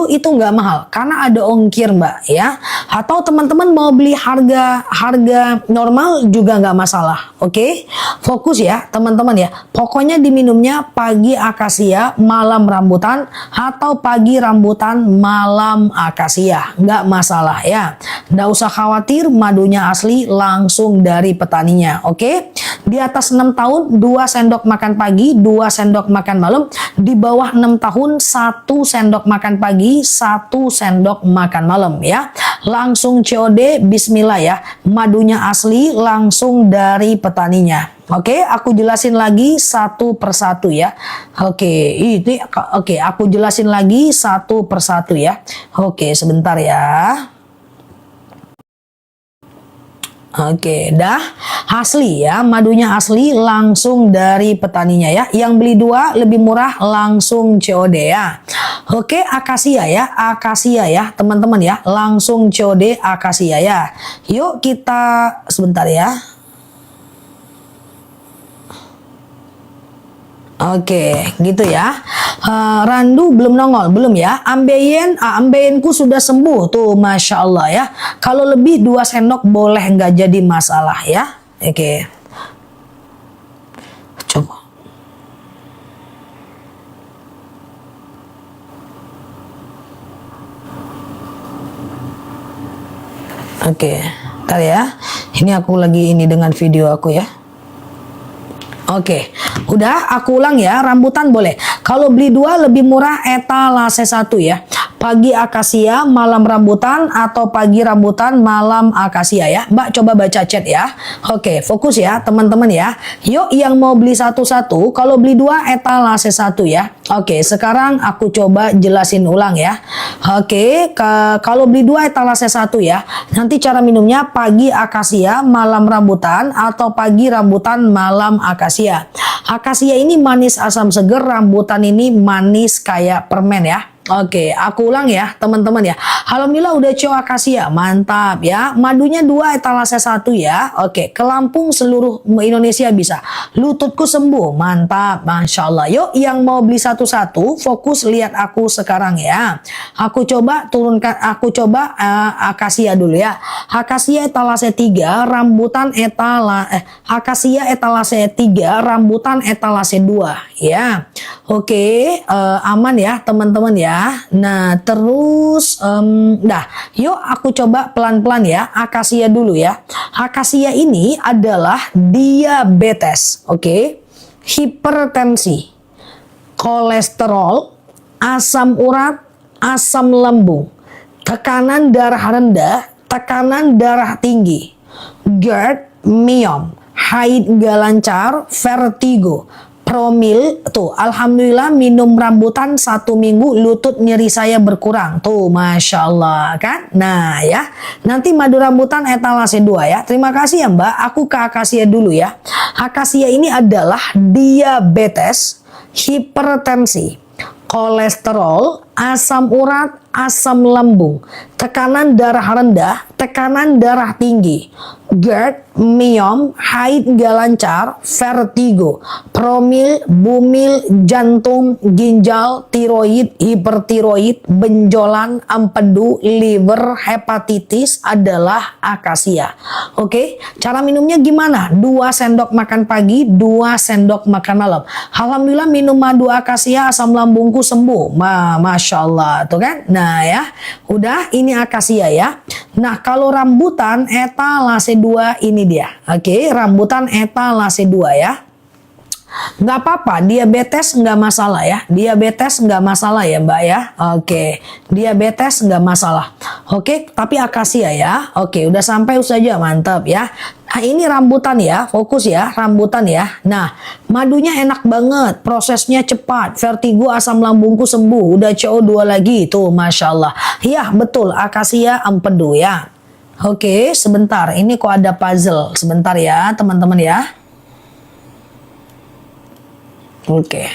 itu nggak mahal karena ada ongkir mbak ya. Atau teman-teman mau beli harga normal juga nggak masalah. Oke, fokus ya teman-teman ya. Pokoknya diminumnya pagi akasia, malam rambutan, atau pagi rambutan, malam akasia, nggak masalah ya. Nggak usah khawatir, madunya asli langsung dari petaninya. Oke, di atas 6 tahun 2 sendok makan pagi, 2 sendok makan malam. Di bawah 6 tahun 1 sendok makan pagi, 1 sendok makan malam ya. Langsung COD, bismillah ya. Madunya asli langsung dari petaninya. Oke, aku jelasin lagi satu persatu ya. Oke, aku jelasin lagi satu persatu ya. Oke, sebentar ya. Oke, dah asli ya, madunya asli langsung dari petaninya ya. Yang beli dua lebih murah langsung COD ya. Oke, akasia ya teman-teman ya, langsung COD akasia ya. Yuk kita sebentar ya. Oke, gitu ya. Randu belum nongol, belum ya. Ambeienku sudah sembuh tuh, masya Allah ya. Kalau lebih 2 sendok boleh, nggak jadi masalah ya. Oke, coba. Oke, ntar ya. Ini aku lagi ini dengan video aku ya. Oke, udah aku ulang ya, rambutan boleh. Kalau beli 2 lebih murah etalase 1 ya. Pagi akasia, malam rambutan, atau pagi rambutan, malam akasia ya. Mbak coba baca chat ya. Oke, fokus ya teman-teman ya. Yuk yang mau beli satu-satu, kalau beli 2 etalase 1 ya. Oke, sekarang aku coba jelasin ulang ya. Oke, kalau beli 2 etalase 1 ya. Nanti cara minumnya pagi akasia, malam rambutan, atau pagi rambutan, malam akasia. Akasia ini manis asam seger, rambutan ini manis kayak permen ya. Oke, aku ulang ya teman-teman ya. Alhamdulillah udah CO akasia, mantap ya. Madunya 2, etalase 1 ya. Oke, ke Lampung seluruh Indonesia bisa. Lututku sembuh, mantap, Masya Allah. Yuk yang mau beli satu-satu, fokus lihat aku sekarang ya. Aku coba turunkan, akasia dulu ya. Akasia etalase 3, rambutan akasia etalase 3, rambutan etalase 2 ya. Oke, aman ya teman-teman ya. Nah terus yuk aku coba pelan-pelan ya. Akasia dulu ya. Akasia ini adalah diabetes, oke, hipertensi, kolesterol, asam urat, asam lambung, tekanan darah rendah, tekanan darah tinggi, GERD, myom, haid nggak lancar, vertigo, promil. Tuh alhamdulillah minum rambutan 1 minggu lutut nyeri saya berkurang. Tuh Masya Allah kan. Nah ya, nanti madu rambutan etalase 2 ya. Terima kasih ya Mbak. Aku ke akasia dulu ya. Akasia ini adalah diabetes, hipertensi, kolesterol, asam urat, asam lambung, tekanan darah rendah, tekanan darah tinggi, GERD, myom, haid nggak lancar, vertigo, promil, bumil, jantung, ginjal, tiroid, hipertiroid, benjolan, empedu, liver, hepatitis adalah akasia. Oke, cara minumnya gimana? 2 sendok makan pagi, 2 sendok makan malam. Alhamdulillah minum madu akasia, asam lambungku sembuh. Masya Allah, tuh kan? Nah ya, udah ini akasia ya. Nah kalau rambutan etalase 2 ini dia. Oke, rambutan etalase 2 ya. Nggak apa-apa, diabetes nggak masalah ya. Diabetes nggak masalah ya Mbak ya. Oke, diabetes nggak masalah. Oke, tapi akasia ya. Oke, udah sampai saja, mantap ya. Nah ini rambutan ya, fokus ya, rambutan ya. Nah, madunya enak banget, prosesnya cepat, vertigo, asam lambungku sembuh, udah CO2 lagi, tuh Masya Allah. Iya betul, akasia empedu ya. Oke, sebentar, ini kok ada puzzle, sebentar ya teman-teman ya. Oke,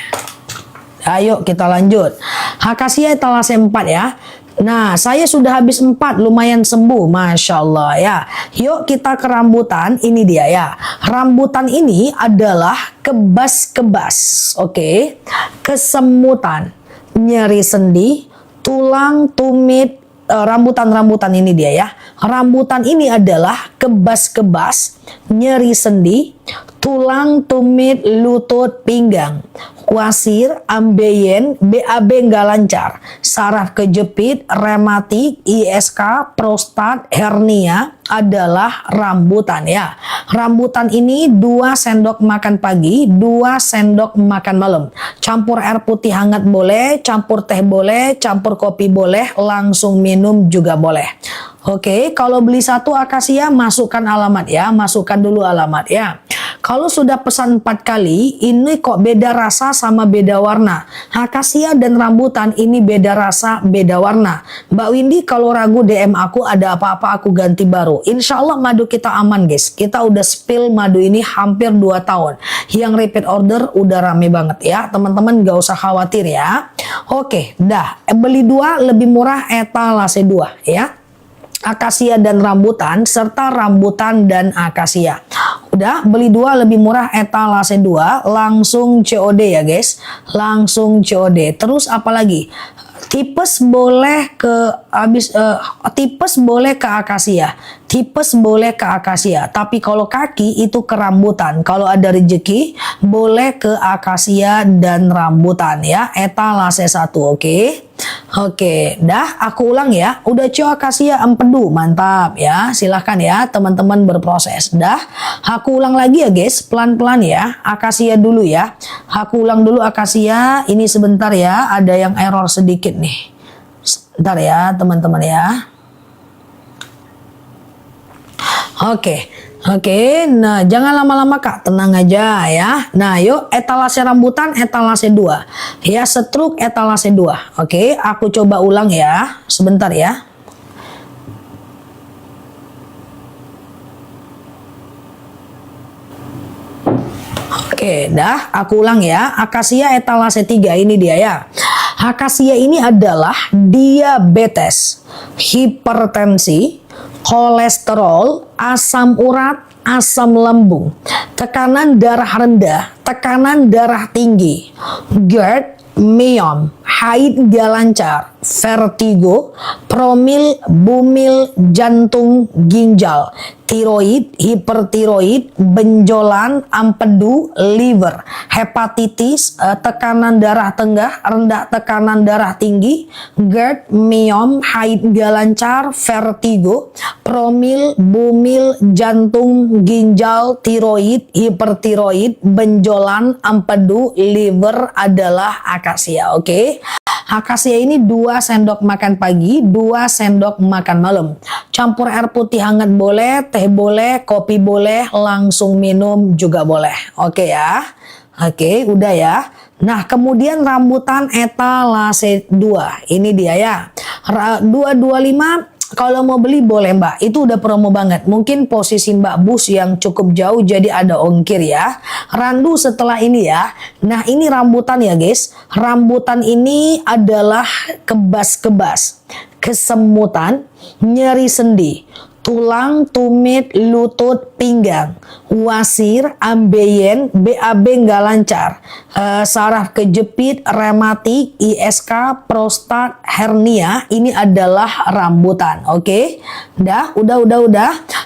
ayo kita lanjut. Akasia etalase 4 ya. Nah, saya sudah habis 4, lumayan sembuh, Masya Allah ya. Yuk kita ke rambutan, ini dia ya. Rambutan ini adalah kebas-kebas, oke. Kesemutan, nyeri sendi, tulang, tumit, rambutan-rambutan ini dia ya. Rambutan ini adalah kebas-kebas, nyeri sendi, tulang, tumit, lutut, pinggang, wasir, ambeien, BAB nggak lancar, saraf kejepit, rematik, ISK, prostat, hernia adalah rambutan ya. Rambutan ini 2 sendok makan pagi, 2 sendok makan malam. Campur air putih hangat boleh, campur teh boleh, campur kopi boleh, langsung minum juga boleh. Oke, kalau beli 1 akasia masukkan alamat ya, masukkan dulu alamat ya. Kalau sudah pesan 4 kali, ini kok beda rasa sama beda warna. Akasia dan rambutan ini beda rasa, beda warna. Mbak Windy kalau ragu DM aku, ada apa-apa aku ganti baru. Insya Allah madu kita aman guys. Kita udah spill madu ini hampir 2 tahun. Yang repeat order udah rame banget ya. Teman-teman gak usah khawatir ya. Oke, dah. Beli 2 lebih murah etalase 2 ya. Akasia dan rambutan serta rambutan dan akasia. Udah beli 2 lebih murah etalase 2 langsung COD ya guys. Langsung COD. Terus apalagi? Tipes boleh ke tipes boleh ke akasia. Tipes boleh ke akasia. Tapi kalau kaki itu ke rambutan. Kalau ada rezeki boleh ke akasia dan rambutan ya. Etalase 1, oke. Oke, dah aku ulang ya. Udah CO akasia empedu, mantap ya. Silahkan ya teman-teman berproses. Dah, aku ulang lagi ya guys, pelan-pelan ya. Akasia dulu ya. Aku ulang dulu akasia. Ini sebentar ya, ada yang error sedikit nih. Sebentar ya teman-teman ya. Oke. Oke, nah jangan lama-lama Kak, tenang aja ya. Nah yuk etalase rambutan etalase 2. Ya setruk etalase 2. Oke, aku coba ulang ya. Sebentar ya. Oke, dah aku ulang ya. Akasia etalase 3 ini dia ya. Akasia ini adalah diabetes, hipertensi, kolesterol, asam urat, asam lambung, tekanan darah rendah, tekanan darah tinggi, GERD, myom, haid gak lancar, vertigo, promil, bumil, jantung, ginjal, tiroid, hipertiroid, benjolan, empedu, liver, hepatitis, tekanan darah rendah, tekanan darah tinggi, GERD, myom, haid gak lancar, vertigo, promil, bumil, jantung, ginjal, tiroid, hipertiroid, benjolan, empedu, liver adalah akasia. Oke. Akasia ini 2 sendok makan pagi, 2 sendok makan malam. Campur air putih hangat boleh, teh boleh, kopi boleh, langsung minum juga boleh. Oke ya. Oke, udah ya. Nah, kemudian rambutan etalase 2. Ini dia ya. 225. Kalau mau beli boleh Mbak, itu udah promo banget. Mungkin posisi Mbak bus yang cukup jauh jadi ada ongkir ya. Randu setelah ini ya. Nah ini rambutan ya guys. Rambutan ini adalah kebas-kebas, kesemutan, nyeri sendi, tulang, tumit, lutut, pinggang, wasir, ambeien, BAB nggak lancar, saraf kejepit, rematik, ISK, prostat, hernia, ini adalah rambutan. Oke. Udah.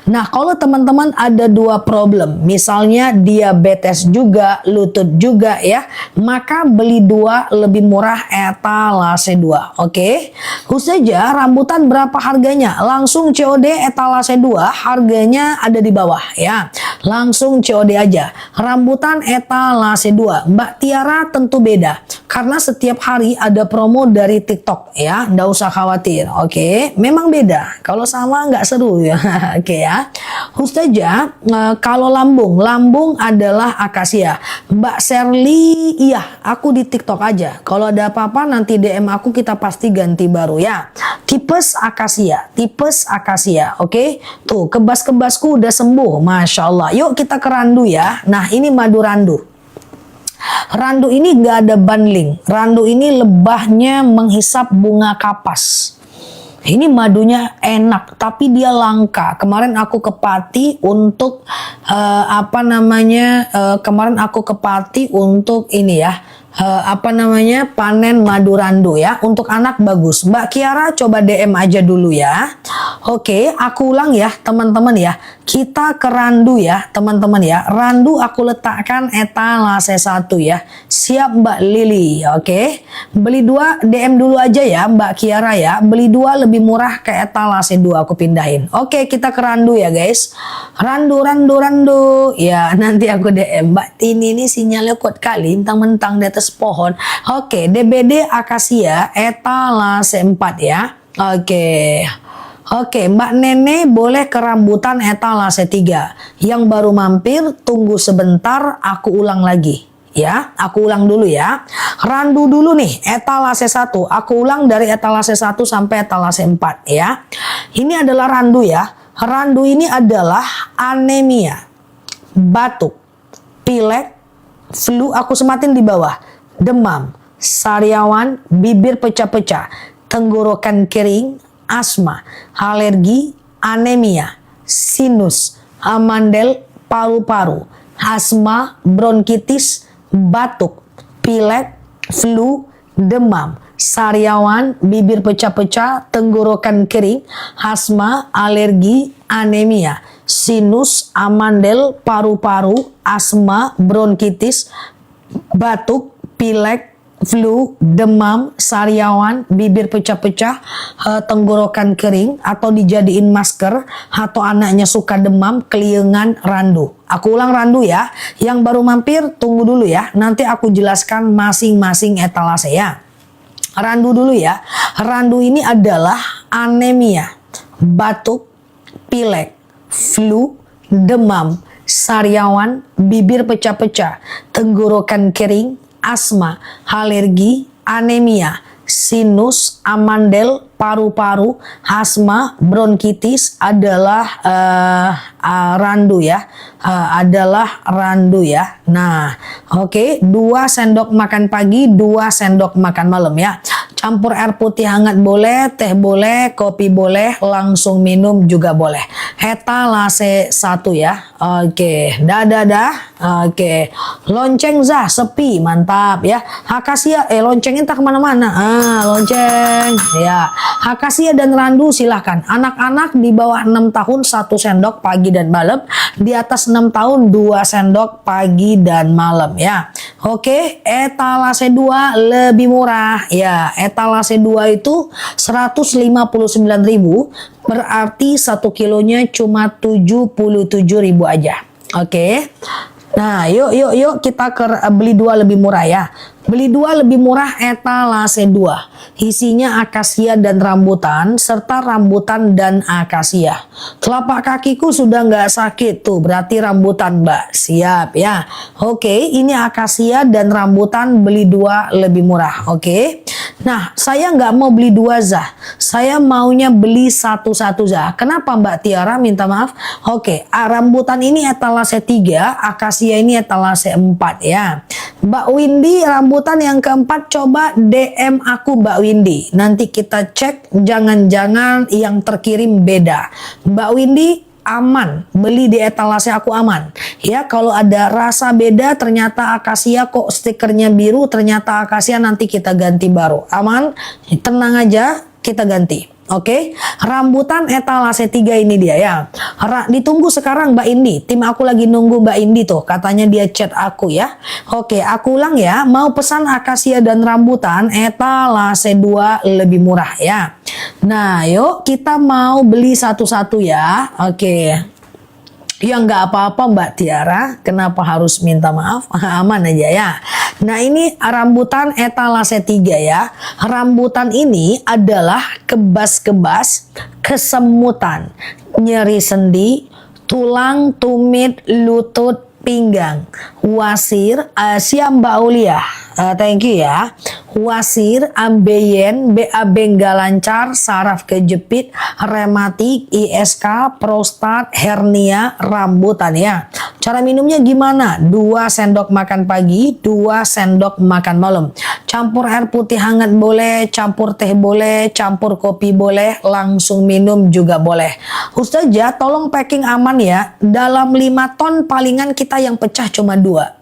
Nah, kalau teman-teman ada 2 problem, misalnya diabetes juga, lutut juga ya, maka beli 2 lebih murah etalase 2. Oke. Khusus saja rambutan berapa harganya? Langsung COD etalase 2 harganya ada di bawah ya. Langsung COD aja. Rambutan etalase 2. Mbak Tiara tentu beda. Karena setiap hari ada promo dari TikTok ya. Nggak usah khawatir. Oke. Memang beda. Kalau sama nggak seru ya. Oke ya. Khusus saja kalau lambung adalah akasia. Mbak Sherly, iya aku di TikTok aja. Kalau ada apa-apa nanti DM aku, kita pasti ganti baru ya. Tipes akasia. Oke. Tuh kebas-kebasku udah sembuh. Masya Allah. Yuk kita ke randu ya. Nah ini madu randu. Randu ini gak ada bundling. Randu ini lebahnya menghisap bunga kapas. Ini madunya enak, tapi dia langka. Kemarin aku ke Pati untuk kemarin aku ke Pati untuk ini ya. Panen madu randu ya. Untuk anak bagus. Mbak Kiara coba DM aja dulu ya. Oke, aku ulang ya teman-teman ya. Kita ke randu ya teman-teman ya. Randu aku letakkan etalase 1 ya. Siap Mbak Lili. Oke. Beli 2 DM dulu aja ya Mbak Kiara ya. Beli 2 lebih murah ke etalase 2 aku pindahin. Oke, kita ke randu ya guys. Randu. Ya, nanti aku DM. Mbak Tini ini sinyalnya kuat kali, mentang-mentang di atas pohon. Oke, DBD akasia etalase 4 ya. Oke, Mbak Nene boleh ke rambutan etalase 3. Yang baru mampir tunggu sebentar, aku ulang lagi. Ya, aku ulang dulu ya. Randu dulu nih, etalase 1. Aku ulang dari etalase 1 sampai etalase 4 ya. Ini adalah randu ya. Randu ini adalah anemia, batuk, pilek, flu, aku sematin di bawah, demam, sariawan, bibir pecah-pecah, tenggorokan kering, asma, alergi, anemia, sinus, amandel, paru-paru, asma, bronkitis, batuk, pilek, flu, demam, sariawan, bibir pecah-pecah, tenggorokan kering, asma, alergi, anemia, sinus, amandel, paru-paru, asma, bronkitis, batuk, pilek, flu, demam, sariawan, bibir pecah-pecah, tenggorokan kering, atau dijadiin masker, atau anaknya suka demam, keliengan, randu. Aku ulang randu ya. Yang baru mampir tunggu dulu ya. Nanti aku jelaskan masing-masing etalase ya. Randu dulu ya. Randu ini adalah anemia, batuk, pilek, flu, demam, sariawan, bibir pecah-pecah, tenggorokan kering, asma, alergi, anemia, sinus, amandel, paru-paru, asma, bronkitis adalah randu ya. Adalah randu ya. Nah, oke, 2 sendok makan pagi, 2 sendok makan malam ya. Campur air putih hangat boleh, teh boleh, kopi boleh, langsung minum juga boleh. Etalase 1 ya. Oke, dah. Oke, lonceng zah sepi, mantap ya. Akasia, loncengnya tak kemana-mana. Lonceng ya. Akasia dan randu silahkan. Anak-anak di bawah 6 tahun 1 sendok pagi dan malam. Di atas 6 tahun 2 sendok pagi dan malam ya. Oke, etalase 2 lebih murah ya. Etalase 2 itu 159.000, berarti 1 kilonya cuma 77.000 aja. Oke. Nah, yuk kita beli 2 lebih murah ya. Beli 2 lebih murah etalase 2. Isinya akasia dan rambutan, serta rambutan dan akasia. Telapak kakiku sudah nggak sakit tuh, berarti rambutan mbak. Siap ya. Oke, ini akasia dan rambutan, beli 2 lebih murah. Oke. Nah, saya nggak mau beli 2 zah. Saya maunya beli 1 zah. Kenapa Mbak Tiara? Minta maaf. Oke, rambutan ini etalase 3, akasia ini etalase 4 ya. Mbak Windy, rambutan yang keempat, coba DM aku Mbak Windy. Nanti kita cek, jangan-jangan yang terkirim beda. Mbak Windy, aman, beli di etalase aku aman ya. Kalau ada rasa beda, ternyata akasia kok stikernya biru, ternyata akasia, nanti kita ganti baru. Aman, tenang aja, kita ganti. Oke, rambutan etalase 3 ini dia ya. Ditunggu sekarang Mbak Indi. Tim aku lagi nunggu Mbak Indi tuh. Katanya dia chat aku ya. Oke, aku ulang ya. Mau pesan akasia dan rambutan etalase 2 lebih murah ya. Nah, yuk kita mau beli satu-satu ya. Oke. Ya nggak apa-apa Mbak Tiara. Kenapa harus minta maaf? Aman aja ya. Nah, ini rambutan etalase 3 ya. Rambutan ini adalah kebas-kebas, kesemutan, nyeri sendi, tulang, tumit, lutut, pinggang, wasir, siap Mbak Aulia. Thank you ya. Wasir, ambeien, BAB nggak lancar, saraf kejepit, rematik, ISK, prostat, hernia, rambutan ya. Cara minumnya gimana? 2 sendok makan pagi, 2 sendok makan malam. Campur air putih hangat boleh, campur teh boleh, campur kopi boleh, langsung minum juga boleh. Ustazah, tolong packing aman ya. Dalam 5 ton palingan kita yang pecah cuma 2.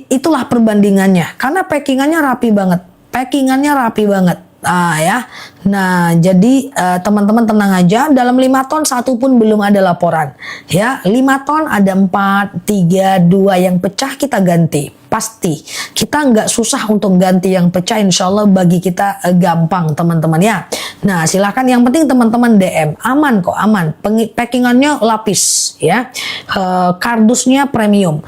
Itulah perbandingannya, karena packingannya rapi banget, ya. Nah, jadi teman-teman tenang aja, dalam 5 ton 1 pun belum ada laporan ya. 5 ton ada 4, 3, 2 yang pecah kita ganti. Pasti kita nggak susah untuk ganti yang pecah, insya Allah bagi kita gampang teman-teman ya. Nah, silahkan, yang penting teman-teman DM, aman kok, aman. Packingannya lapis ya. Kardusnya premium.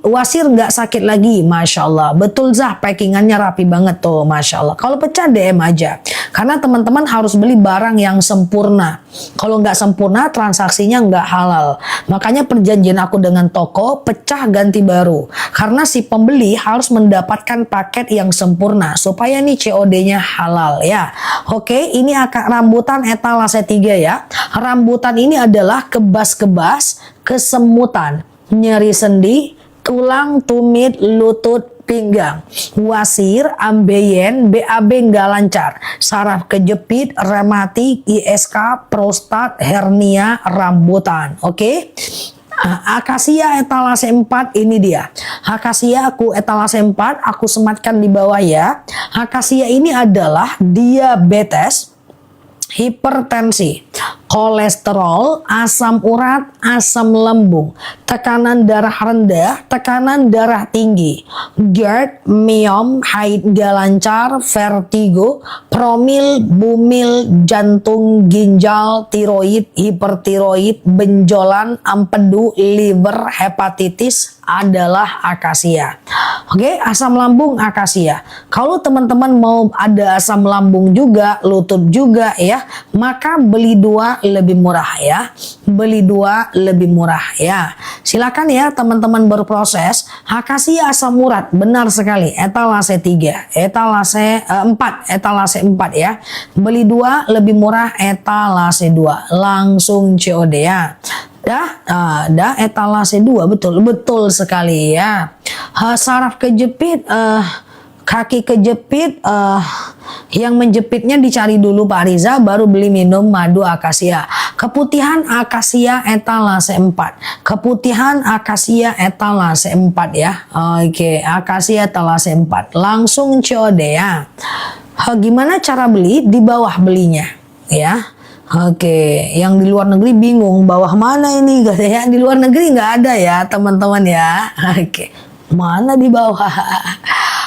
Wasir nggak sakit lagi, masya Allah. Betul Zah, packingannya rapi banget tuh, masya Allah. Kalau pecah DM aja, karena teman-teman harus beli barang yang sempurna. Kalau nggak sempurna, transaksinya nggak halal. Makanya perjanjian aku dengan toko, pecah ganti baru. Karena si pembeli harus mendapatkan paket yang sempurna supaya nih COD-nya halal ya. Oke, ini akan rambutan etalase 3 ya. Rambutan ini adalah kebas-kebas, kesemutan, nyeri sendi, tulang, tumit, lutut, pinggang, wasir, ambeien, BAB nggak lancar, saraf kejepit, rematik, ISK, prostat, hernia, rambutan. Oke. Akasia etalase 4 ini dia. Akasia aku etalase 4 aku sematkan di bawah ya. Akasia ini adalah diabetes, hipertensi, kolesterol, asam urat, asam lambung, tekanan darah rendah, tekanan darah tinggi, GERD, miom, haid gak lancar, vertigo, promil, bumil, jantung, ginjal, tiroid, hipertiroid, benjolan, empedu, liver, hepatitis adalah akasia. Oke, asam lambung akasia. Kalau teman-teman mau ada asam lambung juga, lutut juga ya, maka beli 2 lebih murah ya. Beli 2 lebih murah ya. Silakan ya teman-teman berproses. Akasia asam urat benar sekali. Etalase 3, etalase 4, etalase 4 ya. Beli 2 lebih murah etalase 2. Langsung COD ya. Dah etalase 2 betul sekali ya. Saraf kejepit, kaki kejepit, yang menjepitnya dicari dulu Pak Riza, baru beli minum madu akasia. Keputihan akasia etalase 4. Keputihan akasia etalase 4 ya. Oke, akasia etalase 4. Langsung COD ya. Gimana cara beli? Di bawah belinya ya. Oke, yang di luar negeri bingung bawah mana ini, katanya di luar negeri nggak ada ya teman-teman ya. Oke, mana di bawah?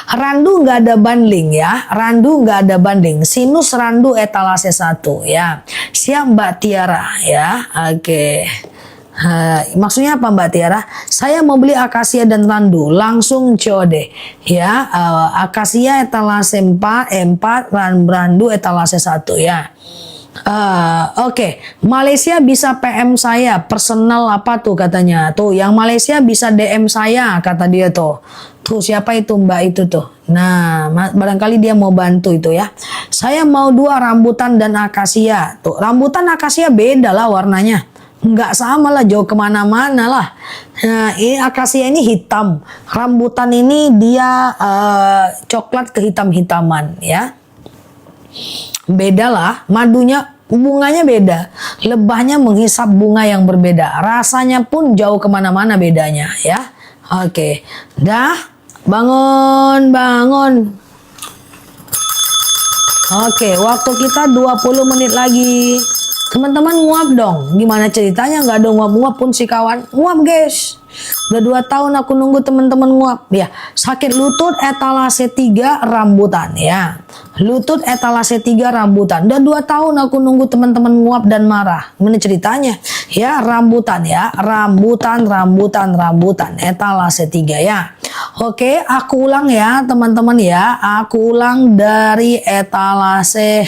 Randu nggak ada banding ya, randu nggak ada banding. Sinus randu etalase 1 ya. Siap Mbak Tiara ya. Oke. Maksudnya apa Mbak Tiara? Saya mau beli akasia dan randu, langsung COD ya. Akasia etalase 4, randu etalase 1 ya. Oke. Malaysia bisa PM saya, personal apa tuh katanya. Tuh, yang Malaysia bisa DM saya, kata dia tuh. Tuh, siapa itu Mbak itu tuh. Nah, barangkali dia mau bantu itu ya. Saya mau 2 rambutan dan akasia. Tuh, rambutan akasia beda lah warnanya. Nggak sama lah, jauh kemana-mana lah. Nah, ini akasia ini hitam. Rambutan ini dia coklat kehitam-hitaman ya. Beda lah, madunya, bunganya beda, lebahnya menghisap bunga yang berbeda, rasanya pun jauh kemana-mana bedanya ya. Oke, dah, bangun. Oke, waktu kita 20 menit lagi. Teman-teman nguap dong. Gimana ceritanya nggak ada nguap-nguap pun si kawan? Nguap guys. Udah 2 tahun aku nunggu teman-teman nguap ya. Sakit lutut etalase 3 rambutan ya. Lutut etalase 3 rambutan. Udah 2 tahun aku nunggu teman-teman nguap dan marah. Gimana ceritanya? Ya, rambutan ya. Rambutan etalase 3 ya. Oke, aku ulang ya teman-teman ya. Aku ulang dari etalase.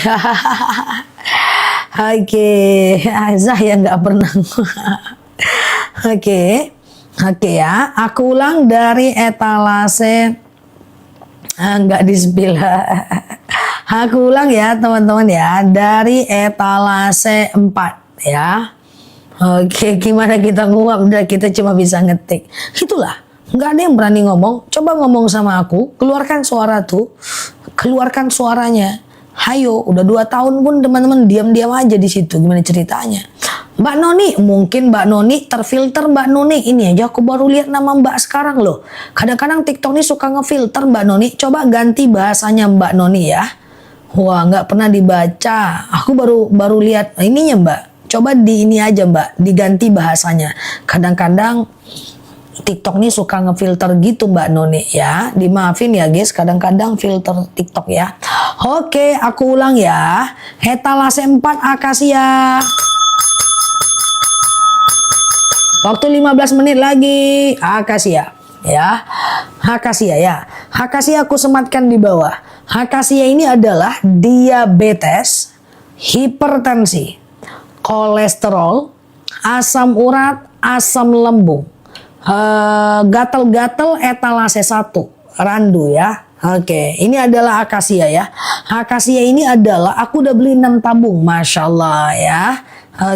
Oke, Azah yang nggak pernah. Oke ya, aku ulang dari etalase. Nggak di-spill. Aku ulang ya teman-teman ya, dari etalase 4 ya. Oke, gimana kita nguap? Udah, kita cuma bisa ngetik. Itulah, nggak ada yang berani ngomong. Coba ngomong sama aku, keluarkan suara tuh, keluarkan suaranya. Hayo, udah 2 tahun pun teman-teman diam-diam aja di situ. Gimana ceritanya? Mbak Noni, mungkin Mbak Noni terfilter Mbak Noni. Ini aja aku baru lihat nama Mbak sekarang loh. Kadang-kadang TikTok ini suka ngefilter Mbak Noni. Coba ganti bahasanya Mbak Noni ya. Wah, nggak pernah dibaca. Aku baru lihat ininya Mbak. Coba di ini aja Mbak, diganti bahasanya. Kadang-kadang TikTok ini suka ngefilter gitu Mbak Noni ya. Dimaafin ya guys, kadang-kadang filter TikTok ya. Oke, aku ulang ya. Etalase 4 akasia. Waktu 15 menit lagi. Akasia ya. Akasia ya. Akasia aku sematkan di bawah. Akasia ini adalah diabetes, hipertensi, kolesterol, asam urat, asam lambung, gatal-gatal etalase 1 randu ya. Oke, ini adalah akasia ya. Akasia ini adalah, aku udah beli 6 tabung, Masya Allah ya.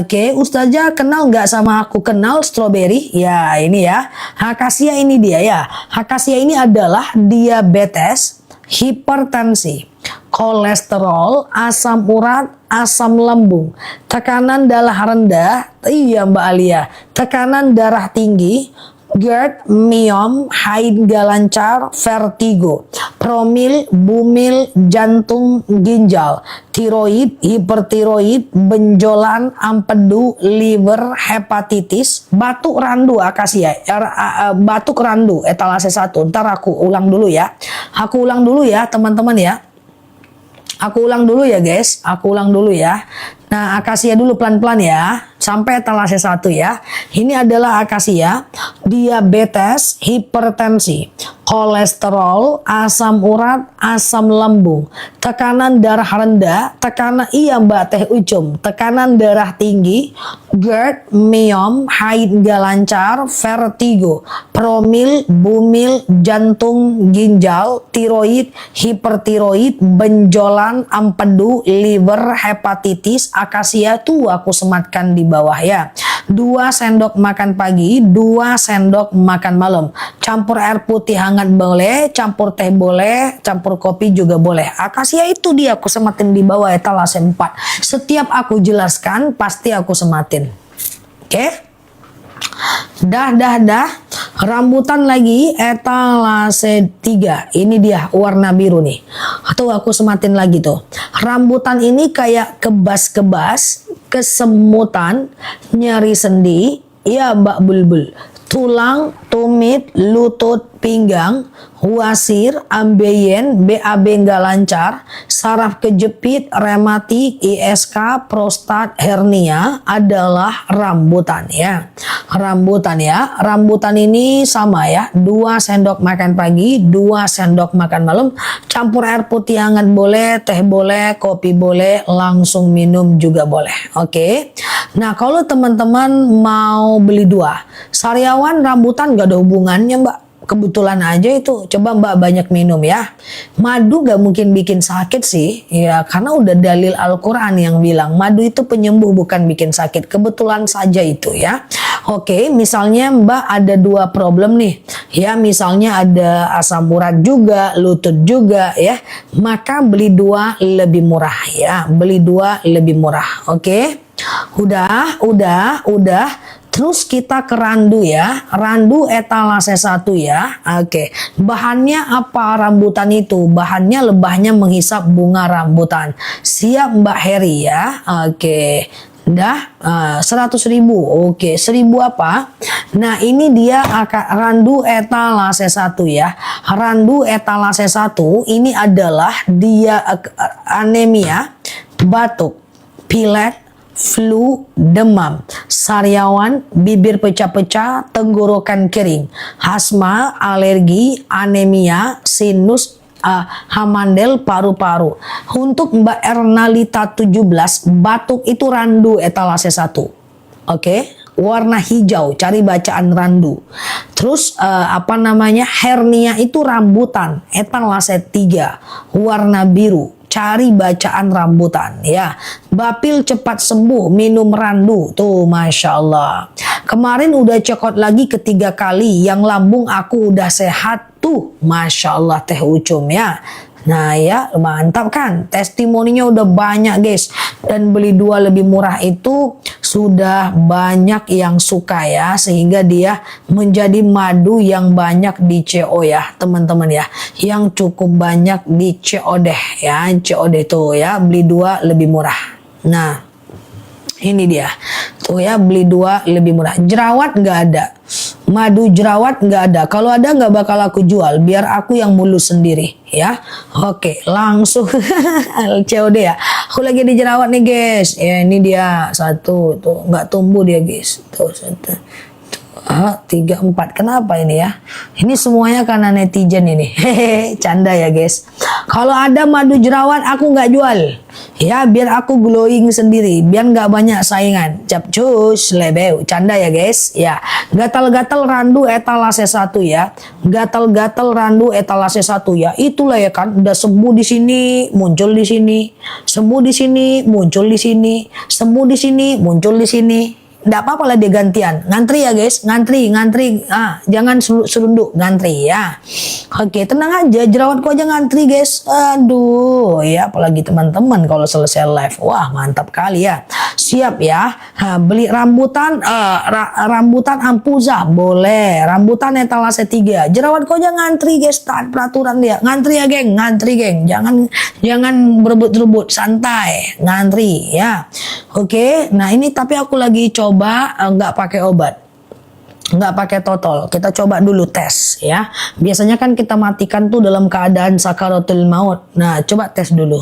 Oke, Ustazah kenal nggak sama aku? Kenal strawberry? Ya, ini ya. Akasia ini dia ya. Akasia ini adalah diabetes, hipertensi, kolesterol, asam urat, asam lambung, tekanan darah rendah, iya Mbak Alia, tekanan darah tinggi, GERD, myom, haid gak lancar, vertigo, promil, bumil, jantung, ginjal, tiroid, hipertiroid, benjolan, empedu, liver, hepatitis, batuk randu akasia, batuk randu etalase 1. Ntar aku ulang dulu ya. Aku ulang dulu ya teman-teman ya. Aku ulang dulu ya guys, aku ulang dulu ya. Nah, akasia dulu pelan-pelan ya, sampai etalase 1 ya. Ini adalah akasia, diabetes, hipertensi, kolesterol, asam urat, asam lambung, tekanan darah rendah, tekanan iya Mbak Teh Ucum, tekanan darah tinggi, GERD, myom, haid nggak lancar, vertigo, promil, bumil, jantung, ginjal, tiroid, hipertiroid, benjolan, empedu, liver, hepatitis, akasia tuh aku sematkan di bawah ya. 2 sendok makan pagi, 2 sendok makan malam. Campur air putih hangat boleh, campur teh boleh, campur kopi juga boleh. Akasia itu dia aku sematin di bawah etalase 4. Setiap aku jelaskan pasti aku sematin. Oke? Dah. Rambutan lagi etalase 3. Ini dia warna biru nih. Tuh aku sematin lagi tuh. Rambutan ini kayak kebas-kebas, kesemutan, nyeri sendi, ya Mbak Bulbul. Tulang, tumit, lutut, pinggang, wasir, ambeien, BAB nggak lancar, saraf kejepit, rematik, ISK, prostat, hernia adalah rambutan ya. Rambutan ini sama ya. 2 sendok makan pagi, 2 sendok makan malam. Campur air putih hangat boleh, teh boleh, kopi boleh, langsung minum juga boleh. Oke. Nah kalau teman-teman mau beli 2, sariawan rambutan gak ada hubungannya Mbak. Kebetulan aja itu, coba Mbak banyak minum ya. Madu gak mungkin bikin sakit sih, ya karena udah dalil Al-Quran yang bilang madu itu penyembuh bukan bikin sakit. Kebetulan saja itu ya. Oke, misalnya Mbak ada 2 problem nih, ya misalnya ada asam urat juga, lutut juga ya, maka beli 2 lebih murah ya, beli 2 lebih murah. Oke, udah. Terus kita ke randu ya, randu etalase 1 ya. Oke, bahannya apa rambutan itu? Bahannya lebahnya menghisap bunga rambutan. Siap Mbak Heri ya. Oke, dah 100.000. Oke, 1.000 apa? Nah ini dia randu etalase 1 ya. Randu etalase 1 ini adalah dia anemia, batuk, pilek, flu, demam, sariawan, bibir pecah-pecah, tenggorokan kering, asma, alergi, anemia, sinus, hamandel, paru-paru. Untuk Mbak Ernalita 17, batuk itu randu etalase 1. Oke, warna hijau, cari bacaan randu. Terus hernia itu rambutan etalase 3, warna biru. Cari bacaan rambutan ya. Bapil cepat sembuh, minum randu. Tuh Masya Allah. Kemarin udah cekot lagi ketiga kali. Yang lambung aku udah sehat. Tuh Masya Allah Teh Ucum ya. Nah ya mantap kan, testimoninya udah banyak guys. Dan beli 2 lebih murah itu sudah banyak yang suka ya, sehingga dia menjadi madu yang banyak di CO ya teman-teman ya, yang cukup banyak di COD ya, COD tuh ya, beli 2 lebih murah. Nah ini dia tuh ya, beli 2 lebih murah. Jerawat nggak ada, madu jerawat nggak ada. Kalau ada nggak bakal aku jual, biar aku yang mulus sendiri ya. Oke, langsung COD ya. Aku lagi di jerawat nih guys. Ya ini dia 1 tuh, nggak tumbuh dia guys. Tuh 1. 3, 4. Kenapa ini ya? Ini semuanya karena netizen ini. Hehehe, canda ya guys. Kalau ada madu jerawat aku nggak jual. Ya biar aku glowing sendiri, biar nggak banyak saingan. Capcus lebeu, canda ya guys. Ya, gatal-gatal randu etalase 1 ya. Gatal-gatal randu etalase 1 ya. Itulah ya kan, udah sembuh di sini, muncul di sini. Sembuh di sini, muncul di sini. Sembuh di sini, muncul di sini. Nggak apa-apa lah dia gantian. Ngantri ya guys, ngantri. Jangan serunduk, ngantri ya. Oke, tenang aja, jerawatku aja ngantri guys. Aduh, ya apalagi teman-teman kalau selesai live. Wah, mantap kali ya. Siap ya. Beli rambutan, rambutan ampuza boleh. Rambutan etalase 3. Jerawatku aja ngantri guys, taat peraturan dia. Ngantri ya geng, ngantri geng. Jangan berebut-rebut, santai, ngantri ya. Oke, nah ini tapi aku lagi coba nggak pakai obat, nggak pakai totol. Kita coba dulu tes ya. Biasanya kan kita matikan tuh dalam keadaan sakaratul maut. Nah coba tes dulu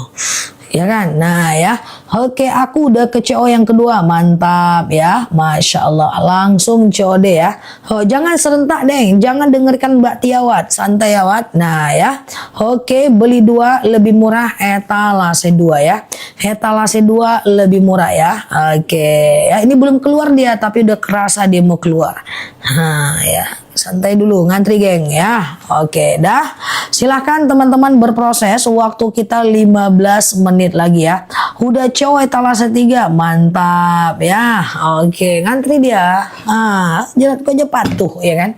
Ya kan? Nah ya, oke aku udah ke CO yang kedua, mantap ya, Masya Allah, langsung COD ya. Oh, jangan serentak deh, jangan dengarkan Mbak Tiawat, santai ya Wat. Nah ya, oke beli 2 lebih murah, etalase 2 ya, etalase 2 lebih murah ya. Oke, ya ini belum keluar dia, tapi udah kerasa dia mau keluar. Nah ya, santai dulu, ngantri geng ya. Oke, dah. Silahkan teman-teman berproses, waktu kita 15 menit lagi ya. Udah CO etalase 3, mantap ya. Oke, ngantri dia. Jelas aja patuh ya kan.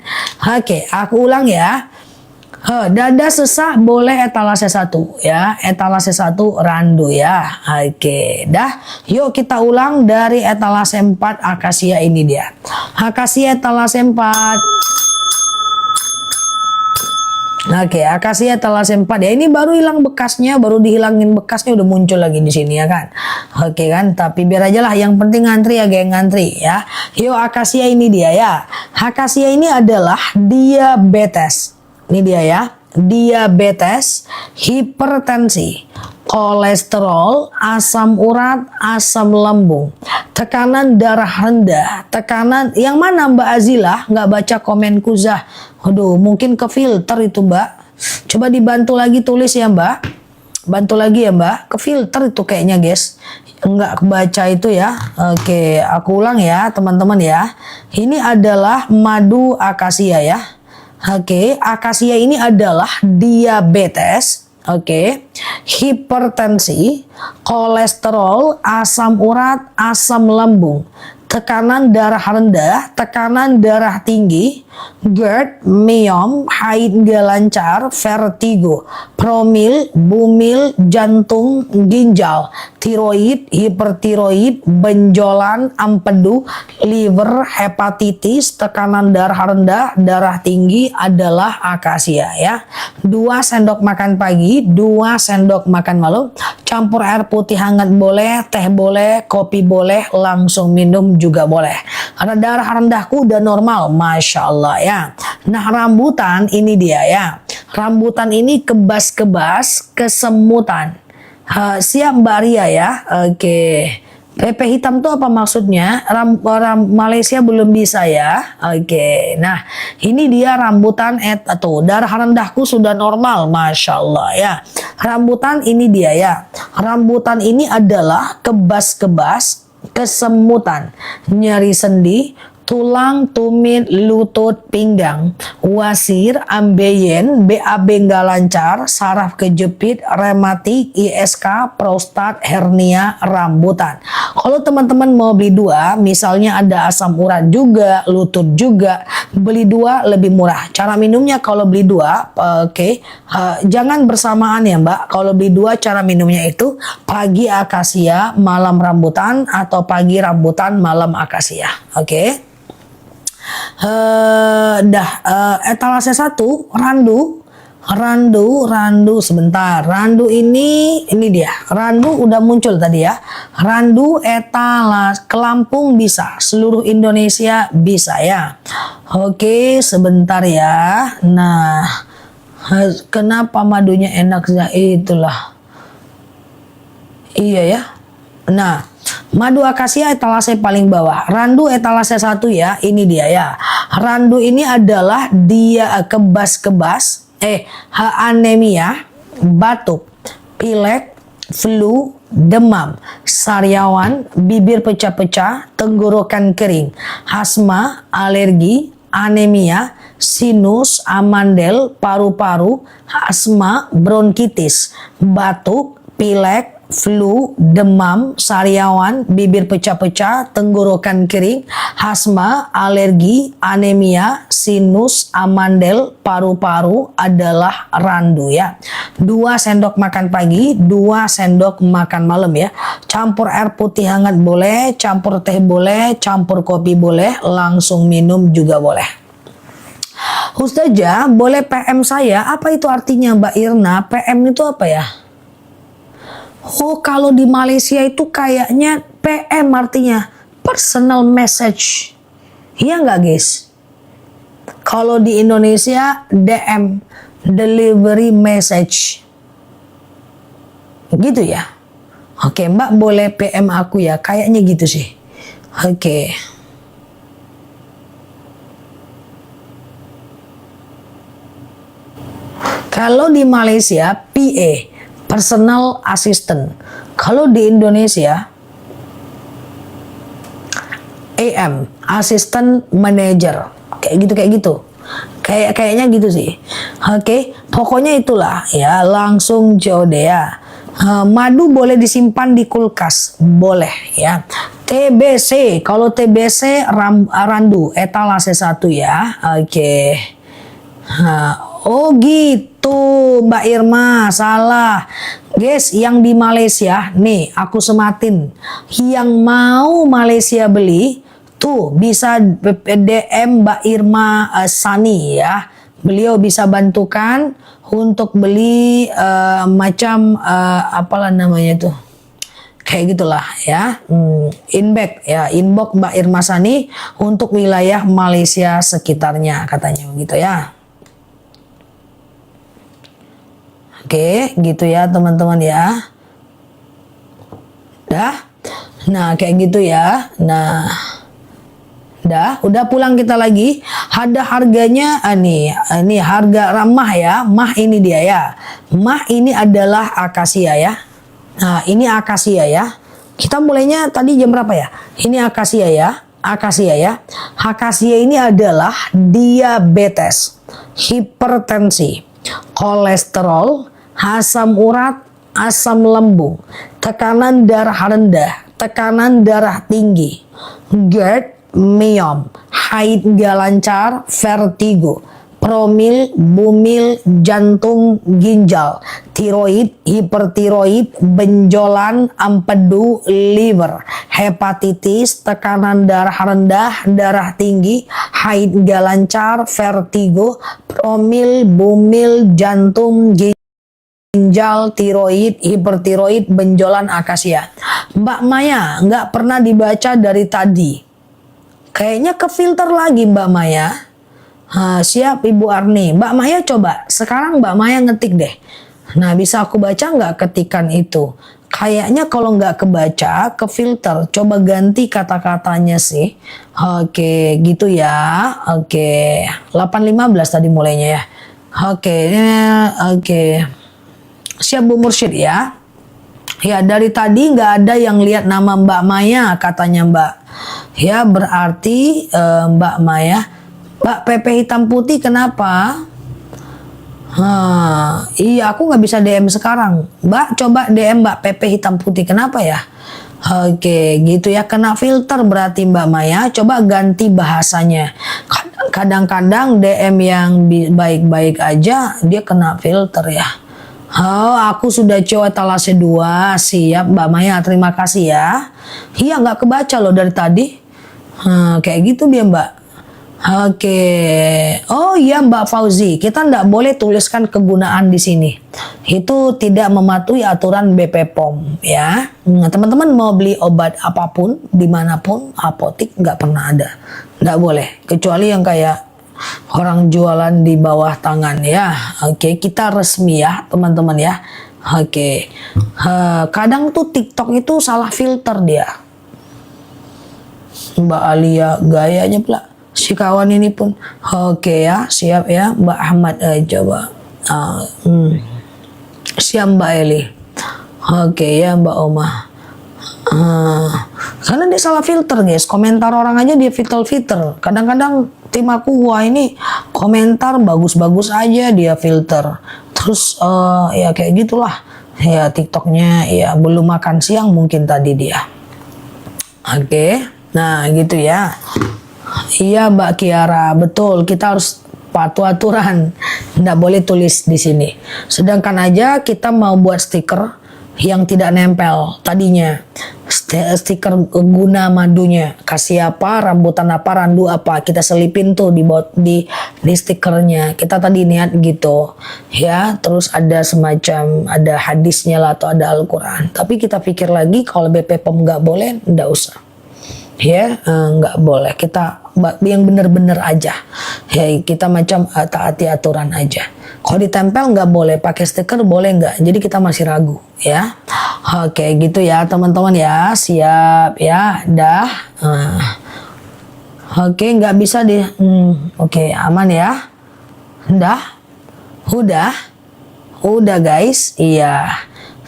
Oke, aku ulang ya. Dada sesak boleh etalase 1 ya, etalase 1 randu ya. Oke, dah. Yuk kita ulang dari etalase 4 akasia ini dia. Akasia etalase 4. Oke, akasia etalase 4 ya. Ini baru hilang bekasnya, baru dihilangin bekasnya udah muncul lagi di sini ya kan. Oke kan, tapi biar aja lah, yang penting ngantri ya geng, ngantri ya. Yuk akasia ini dia ya. Akasia ini adalah diabetes. Ini dia ya. Diabetes, hipertensi, kolesterol, asam urat, asam lambung, tekanan darah rendah, tekanan yang mana Mbak Azila nggak baca komenku Zah. Waduh, mungkin ke filter itu Mbak. Coba dibantu lagi tulis ya Mbak. Bantu lagi ya Mbak. Ke filter itu kayaknya guys. Nggak kebaca itu ya. Oke, aku ulang ya teman-teman ya. Ini adalah madu akasia ya. Oke, akasia ini adalah diabetes, oke, hipertensi, kolesterol, asam urat, asam lambung, tekanan darah rendah, tekanan darah tinggi, GERD, myom, haid nggak lancar, vertigo, promil, bumil, jantung, ginjal, tiroid, hipertiroid, benjolan, empedu, liver, hepatitis, tekanan darah rendah, darah tinggi adalah akasia ya. 2 sendok makan pagi, 2 sendok makan malam, campur air putih hangat boleh, teh boleh, kopi boleh, langsung minum juga boleh. Karena darah rendahku udah normal, Masya Allah ya. Nah rambutan ini dia ya. Rambutan ini kebas-kebas, kesemutan. Siap Mbak Ria ya. Oke. Pepe hitam itu apa maksudnya? Malaysia belum bisa ya. Oke. Nah ini dia rambutan tuh. Darah rendahku sudah normal, Masya Allah ya. Rambutan ini dia ya. Rambutan ini adalah kebas-kebas, kesemutan, nyeri sendi, tulang, tumit, lutut, pinggang, wasir, ambeien, BAB nggak lancar, saraf kejepit, rematik, ISK, prostat, hernia, rambutan. Kalau teman-teman mau beli 2, misalnya ada asam urat juga, lutut juga, beli 2 lebih murah. Cara minumnya kalau beli 2, oke, jangan bersamaan ya Mbak. Kalau beli 2 cara minumnya itu pagi akasia, malam rambutan, atau pagi rambutan, malam akasia. Oke. Etalase 1 randu sebentar. Randu ini dia. Randu udah muncul tadi ya. Randu etalas ke Lampung bisa, seluruh Indonesia bisa ya. Oke, sebentar ya. Nah, kenapa madunya enak ya? Itulah. Iya ya. Nah, madu akasia etalase paling bawah. Randu etalase 1 ya. Ini dia ya. Randu ini adalah dia kebas-kebas, anemia, batuk, pilek, flu, demam, sariawan, bibir pecah-pecah, tenggorokan kering, asma, alergi, anemia, sinus, amandel, paru-paru, asma, bronkitis, batuk, pilek, flu, demam, sariawan, bibir pecah-pecah, tenggorokan kering, asma, alergi, anemia, sinus, amandel, paru-paru adalah randu ya. 2 sendok makan pagi, 2 sendok makan malam ya. Campur air putih hangat boleh, campur teh boleh, campur kopi boleh, langsung minum juga boleh. Ustazah, boleh PM saya? Apa itu artinya Mbak Irna? PM itu apa ya? Oh, kalau di Malaysia itu kayaknya PM artinya personal message. Iya nggak guys? Kalau di Indonesia DM, delivery message. Gitu ya. Oke, Mbak boleh PM aku ya, kayaknya gitu sih. Oke. Kalau di Malaysia, PA, personal assistant. Kalau di Indonesia, AM, assistant manager. Kayak gitu. Kayaknya gitu sih. Oke, pokoknya itulah ya, langsung jauh deh ya. Madu boleh disimpan di kulkas, boleh ya. TBC, kalau TBC randu, etalase 1 ya. Oke. Oh gitu, Mbak Irma, salah. Guys, yang di Malaysia, nih aku sematin. Yang mau Malaysia beli, tuh bisa DM Mbak Irma Sani ya. Beliau bisa bantukan untuk beli macam apalah namanya tuh. Kayak gitulah ya. Inbox Mbak Irma Sani untuk wilayah Malaysia sekitarnya katanya begitu ya. Oke, gitu ya teman-teman ya. Dah. Nah, kayak gitu ya. Nah, udah pulang kita lagi. Ada harganya, ini harga ramah ya. Mah ini dia ya. Mah ini adalah akasia ya. Nah, ini akasia ya. Kita mulainya tadi jam berapa ya? Ini akasia ya. Akasia ya. Akasia ini adalah diabetes, hipertensi, kolesterol, asam urat, asam lambung, tekanan darah rendah, tekanan darah tinggi, GERD, myom, haid gak lancar, vertigo, promil, bumil, jantung, ginjal, tiroid, hipertiroid, benjolan, empedu, liver, hepatitis, tekanan darah rendah, darah tinggi, haid gak lancar, vertigo, promil, bumil, jantung, ginjal, tiroid, hipertiroid, benjolan, akasia. Mbak Maya, nggak pernah dibaca dari tadi. Kayaknya ke filter lagi Mbak Maya. Siap Ibu Arni. Mbak Maya coba, sekarang Mbak Maya ngetik deh. Nah, bisa aku baca nggak ketikan itu? Kayaknya kalau nggak kebaca, ke filter. Coba ganti kata-katanya sih. Oke, gitu ya. Oke, 8.15 tadi mulainya ya. Oke. Siap Bu Mursyid ya. Ya, dari tadi nggak ada yang lihat nama Mbak Maya katanya Mbak. Ya, berarti Mbak Maya. Mbak PP hitam putih kenapa? Iya, aku nggak bisa DM sekarang. Mbak, coba DM Mbak PP hitam putih. Kenapa ya? Oke, gitu ya. Kena filter berarti Mbak Maya. Coba ganti bahasanya. Kadang-kadang DM yang baik-baik aja, dia kena filter ya. Oh, aku sudah coba etalase 2. Siap Mbak Maya, terima kasih ya. Iya, nggak kebaca loh dari tadi. Kayak gitu dia Mbak. Oke. Oh iya Mbak Fauzi, kita nggak boleh tuliskan kegunaan di sini. Itu tidak mematuhi aturan BPOM ya. Teman-teman mau beli obat apapun, dimanapun, apotik nggak pernah ada. Nggak boleh. Kecuali yang kayak orang jualan di bawah tangan ya. Oke, kita resmi ya teman-teman ya. Oke. Kadang tuh TikTok itu salah filter dia. Mbak Alia gayanya pula. Si kawan ini pun. Oke ya, siap ya Mbak Ahmad. Coba. Siap Mbak Eli. Oke ya Mbak Oma. Karena dia salah filter guys. Komentar orang aja dia filter. Kadang-kadang tim aku, wah ini komentar bagus-bagus aja dia filter. Terus ya kayak gitulah. Ya TikToknya ya belum makan siang mungkin tadi dia. Oke. Nah gitu ya. Iya Mbak Kiara, betul. Kita harus patuh aturan. Nggak boleh tulis di sini. Sedangkan aja kita mau buat stiker yang tidak nempel tadinya. Stiker guna madunya. Kasih apa, rambutan apa, randu apa. Kita selipin tuh di stikernya. Kita tadi niat gitu. Ya, terus ada semacam, ada hadisnya lah atau ada Al-Quran. Tapi kita pikir lagi kalau BPOM nggak boleh, nggak usah. Ya, nggak boleh. Kita yang bener-bener aja. Ya kita macam taati aturan aja. Kalau ditempel nggak boleh, pakai stiker boleh nggak? Jadi kita masih ragu ya. Oke gitu ya teman-teman ya. Siap ya, dah. Oke, nggak bisa di. Oke, aman ya. Udah guys. Iya.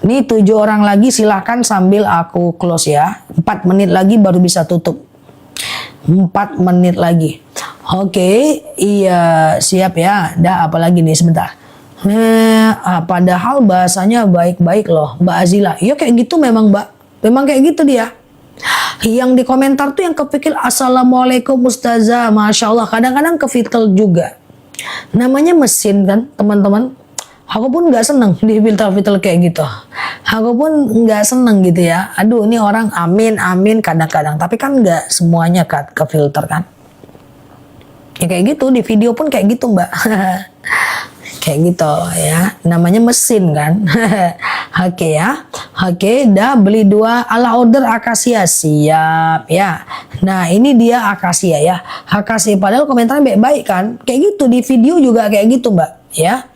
Ini 7 orang lagi, silahkan sambil aku close ya. 4 menit lagi baru bisa tutup. 4 menit lagi. Oke, iya siap ya. Dah, apalagi nih sebentar. Padahal bahasanya baik-baik loh, Mbak Azila. Ya kayak gitu memang Mbak. Memang kayak gitu dia. Yang di komentar tuh yang kepikir Assalamualaikum Ustazah, Masya Allah. Kadang-kadang kefilter juga. Namanya mesin kan teman-teman. Aku pun nggak seneng di filter-filter kayak gitu. Aku pun nggak seneng gitu ya. Aduh ini orang amin kadang-kadang. Tapi kan nggak semuanya kan ke filter kan. Ya kayak gitu, di video pun kayak gitu Mbak. Kayak gitu ya, namanya mesin kan. Oke ya. Oke, dah beli 2 ala order akasia, siap ya. Nah ini dia akasia ya. Akasia padahal komentarnya baik-baik kan. Kayak gitu di video juga kayak gitu Mbak ya.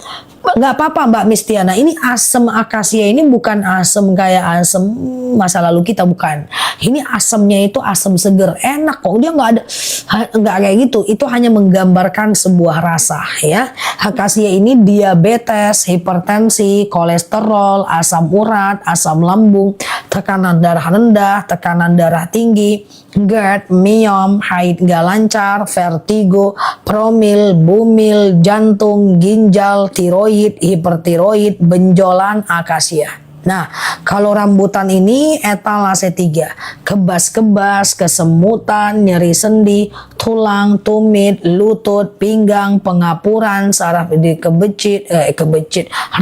Nggak apa-apa Mbak Mistiana, ini asam akasia ini bukan asam kayak asam masa lalu kita, bukan. Ini asamnya itu asam seger, enak kok, dia nggak kayak gitu. Itu hanya menggambarkan sebuah rasa ya. Akasia ini diabetes, hipertensi, kolesterol, asam urat, asam lambung, tekanan darah rendah, tekanan darah tinggi, GERD, myom, haid nggak lancar, vertigo, promil, bumil, jantung, ginjal, tiroid, hipertiroid, benjolan, akasia. Nah, kalau rambutan ini etalase 3, kebas-kebas, kesemutan, nyeri sendi, tulang, tumit, lutut, pinggang, pengapuran, saraf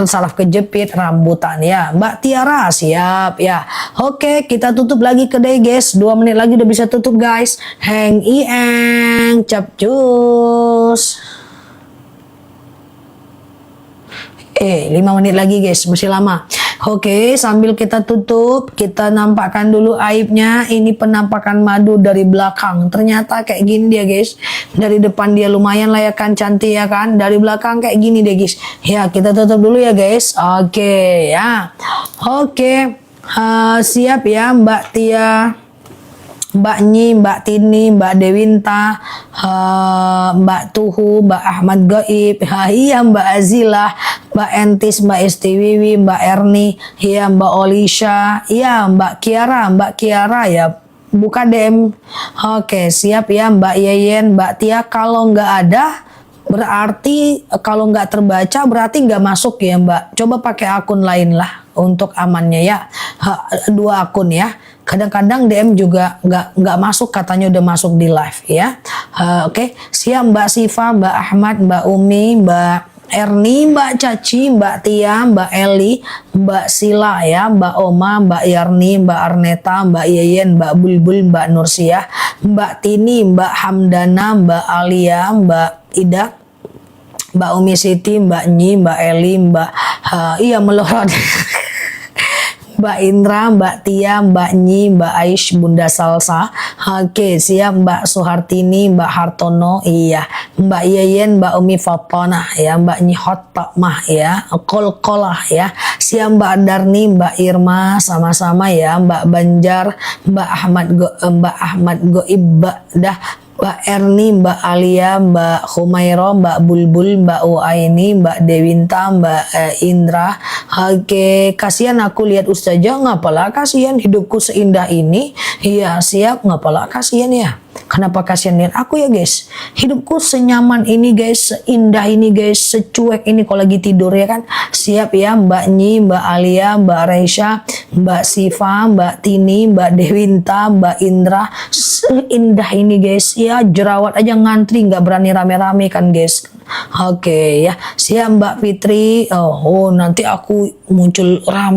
saraf kejepit, rambutan ya. Mbak Tiara siap ya. Oke, kita tutup lagi kedai guys. 2 menit lagi udah bisa tutup guys. Heng ieng, capcus. 5 menit lagi guys, masih lama. Oke, sambil kita tutup, kita nampakkan dulu aibnya. Ini penampakan madu dari belakang. Ternyata kayak gini dia guys. Dari depan dia lumayan lah ya kan, cantik ya kan. Dari belakang kayak gini deh guys. Ya, kita tutup dulu ya guys. Oke ya. Oke, siap ya Mbak Tia, Mbak Nyi, Mbak Tini, Mbak Dewinta, Mbak Tuhu, Mbak Ahmad Gaib, iya Mbak Azila, Mbak Entis, Mbak Istiwiwi, Mbak Erni, iya Mbak Olisha, iya Mbak Kiara ya, buka DM. Oke, siap ya Mbak Yeyen, Mbak Tia. Kalau nggak ada berarti, kalau nggak terbaca berarti nggak masuk ya Mbak. Coba pakai akun lain lah untuk amannya ya. 2 akun ya. Kadang-kadang DM juga nggak masuk, katanya udah masuk di live ya. Oke, siap Mbak Siva, Mbak Ahmad, Mbak Umi, Mbak Erni, Mbak Caci, Mbak Tia, Mbak Eli, Mbak Sila ya, Mbak Oma, Mbak Yarni, Mbak Arneta, Mbak Yeyen, Mbak Bulbul, Mbak Nursiah, Mbak Tini, Mbak Hamdana, Mbak Alia, Mbak Ida, Mbak Umi Siti, Mbak Nyi, Mbak Eli, Mbak iya melorot. Mbak Indra, Mbak Tia, Mbak Nyi, Mbak Aish, Bunda Salsa. Oke, siap Mbak Suhartini, Mbak Hartono, iya. Mbak Yeyen, Mbak Umi Fatona, ya. Mbak Nyi Hotmah, ya. Kol-kolah, ya. Siap Mbak Darni, Mbak Irma, sama-sama ya. Mbak Banjar, Mbak Ahmad Goib, dah. Mbak Erni, Mbak Alia, Mbak Humairo, Mbak Bulbul, Mbak Uaini, Mbak Dewinta, Mbak Indra. Oke, kasihan aku lihat Ustazah, ngapalah kasihan hidupku seindah ini. Iya, siap, ngapalah kasihan ya. Kenapa kasihan lihat aku ya guys? Hidupku senyaman ini guys, seindah ini guys, secuek ini kalau lagi tidur ya kan. Siap ya Mbak Nyi, Mbak Alia, Mbak Reisha, Mbak Siva, Mbak Tini, Mbak Dewinta, Mbak Indra. Seindah ini guys ya, jerawat aja ngantri nggak berani rame-rame kan guys. Oke ya, siap Mbak Fitri. Oh nanti aku muncul rame.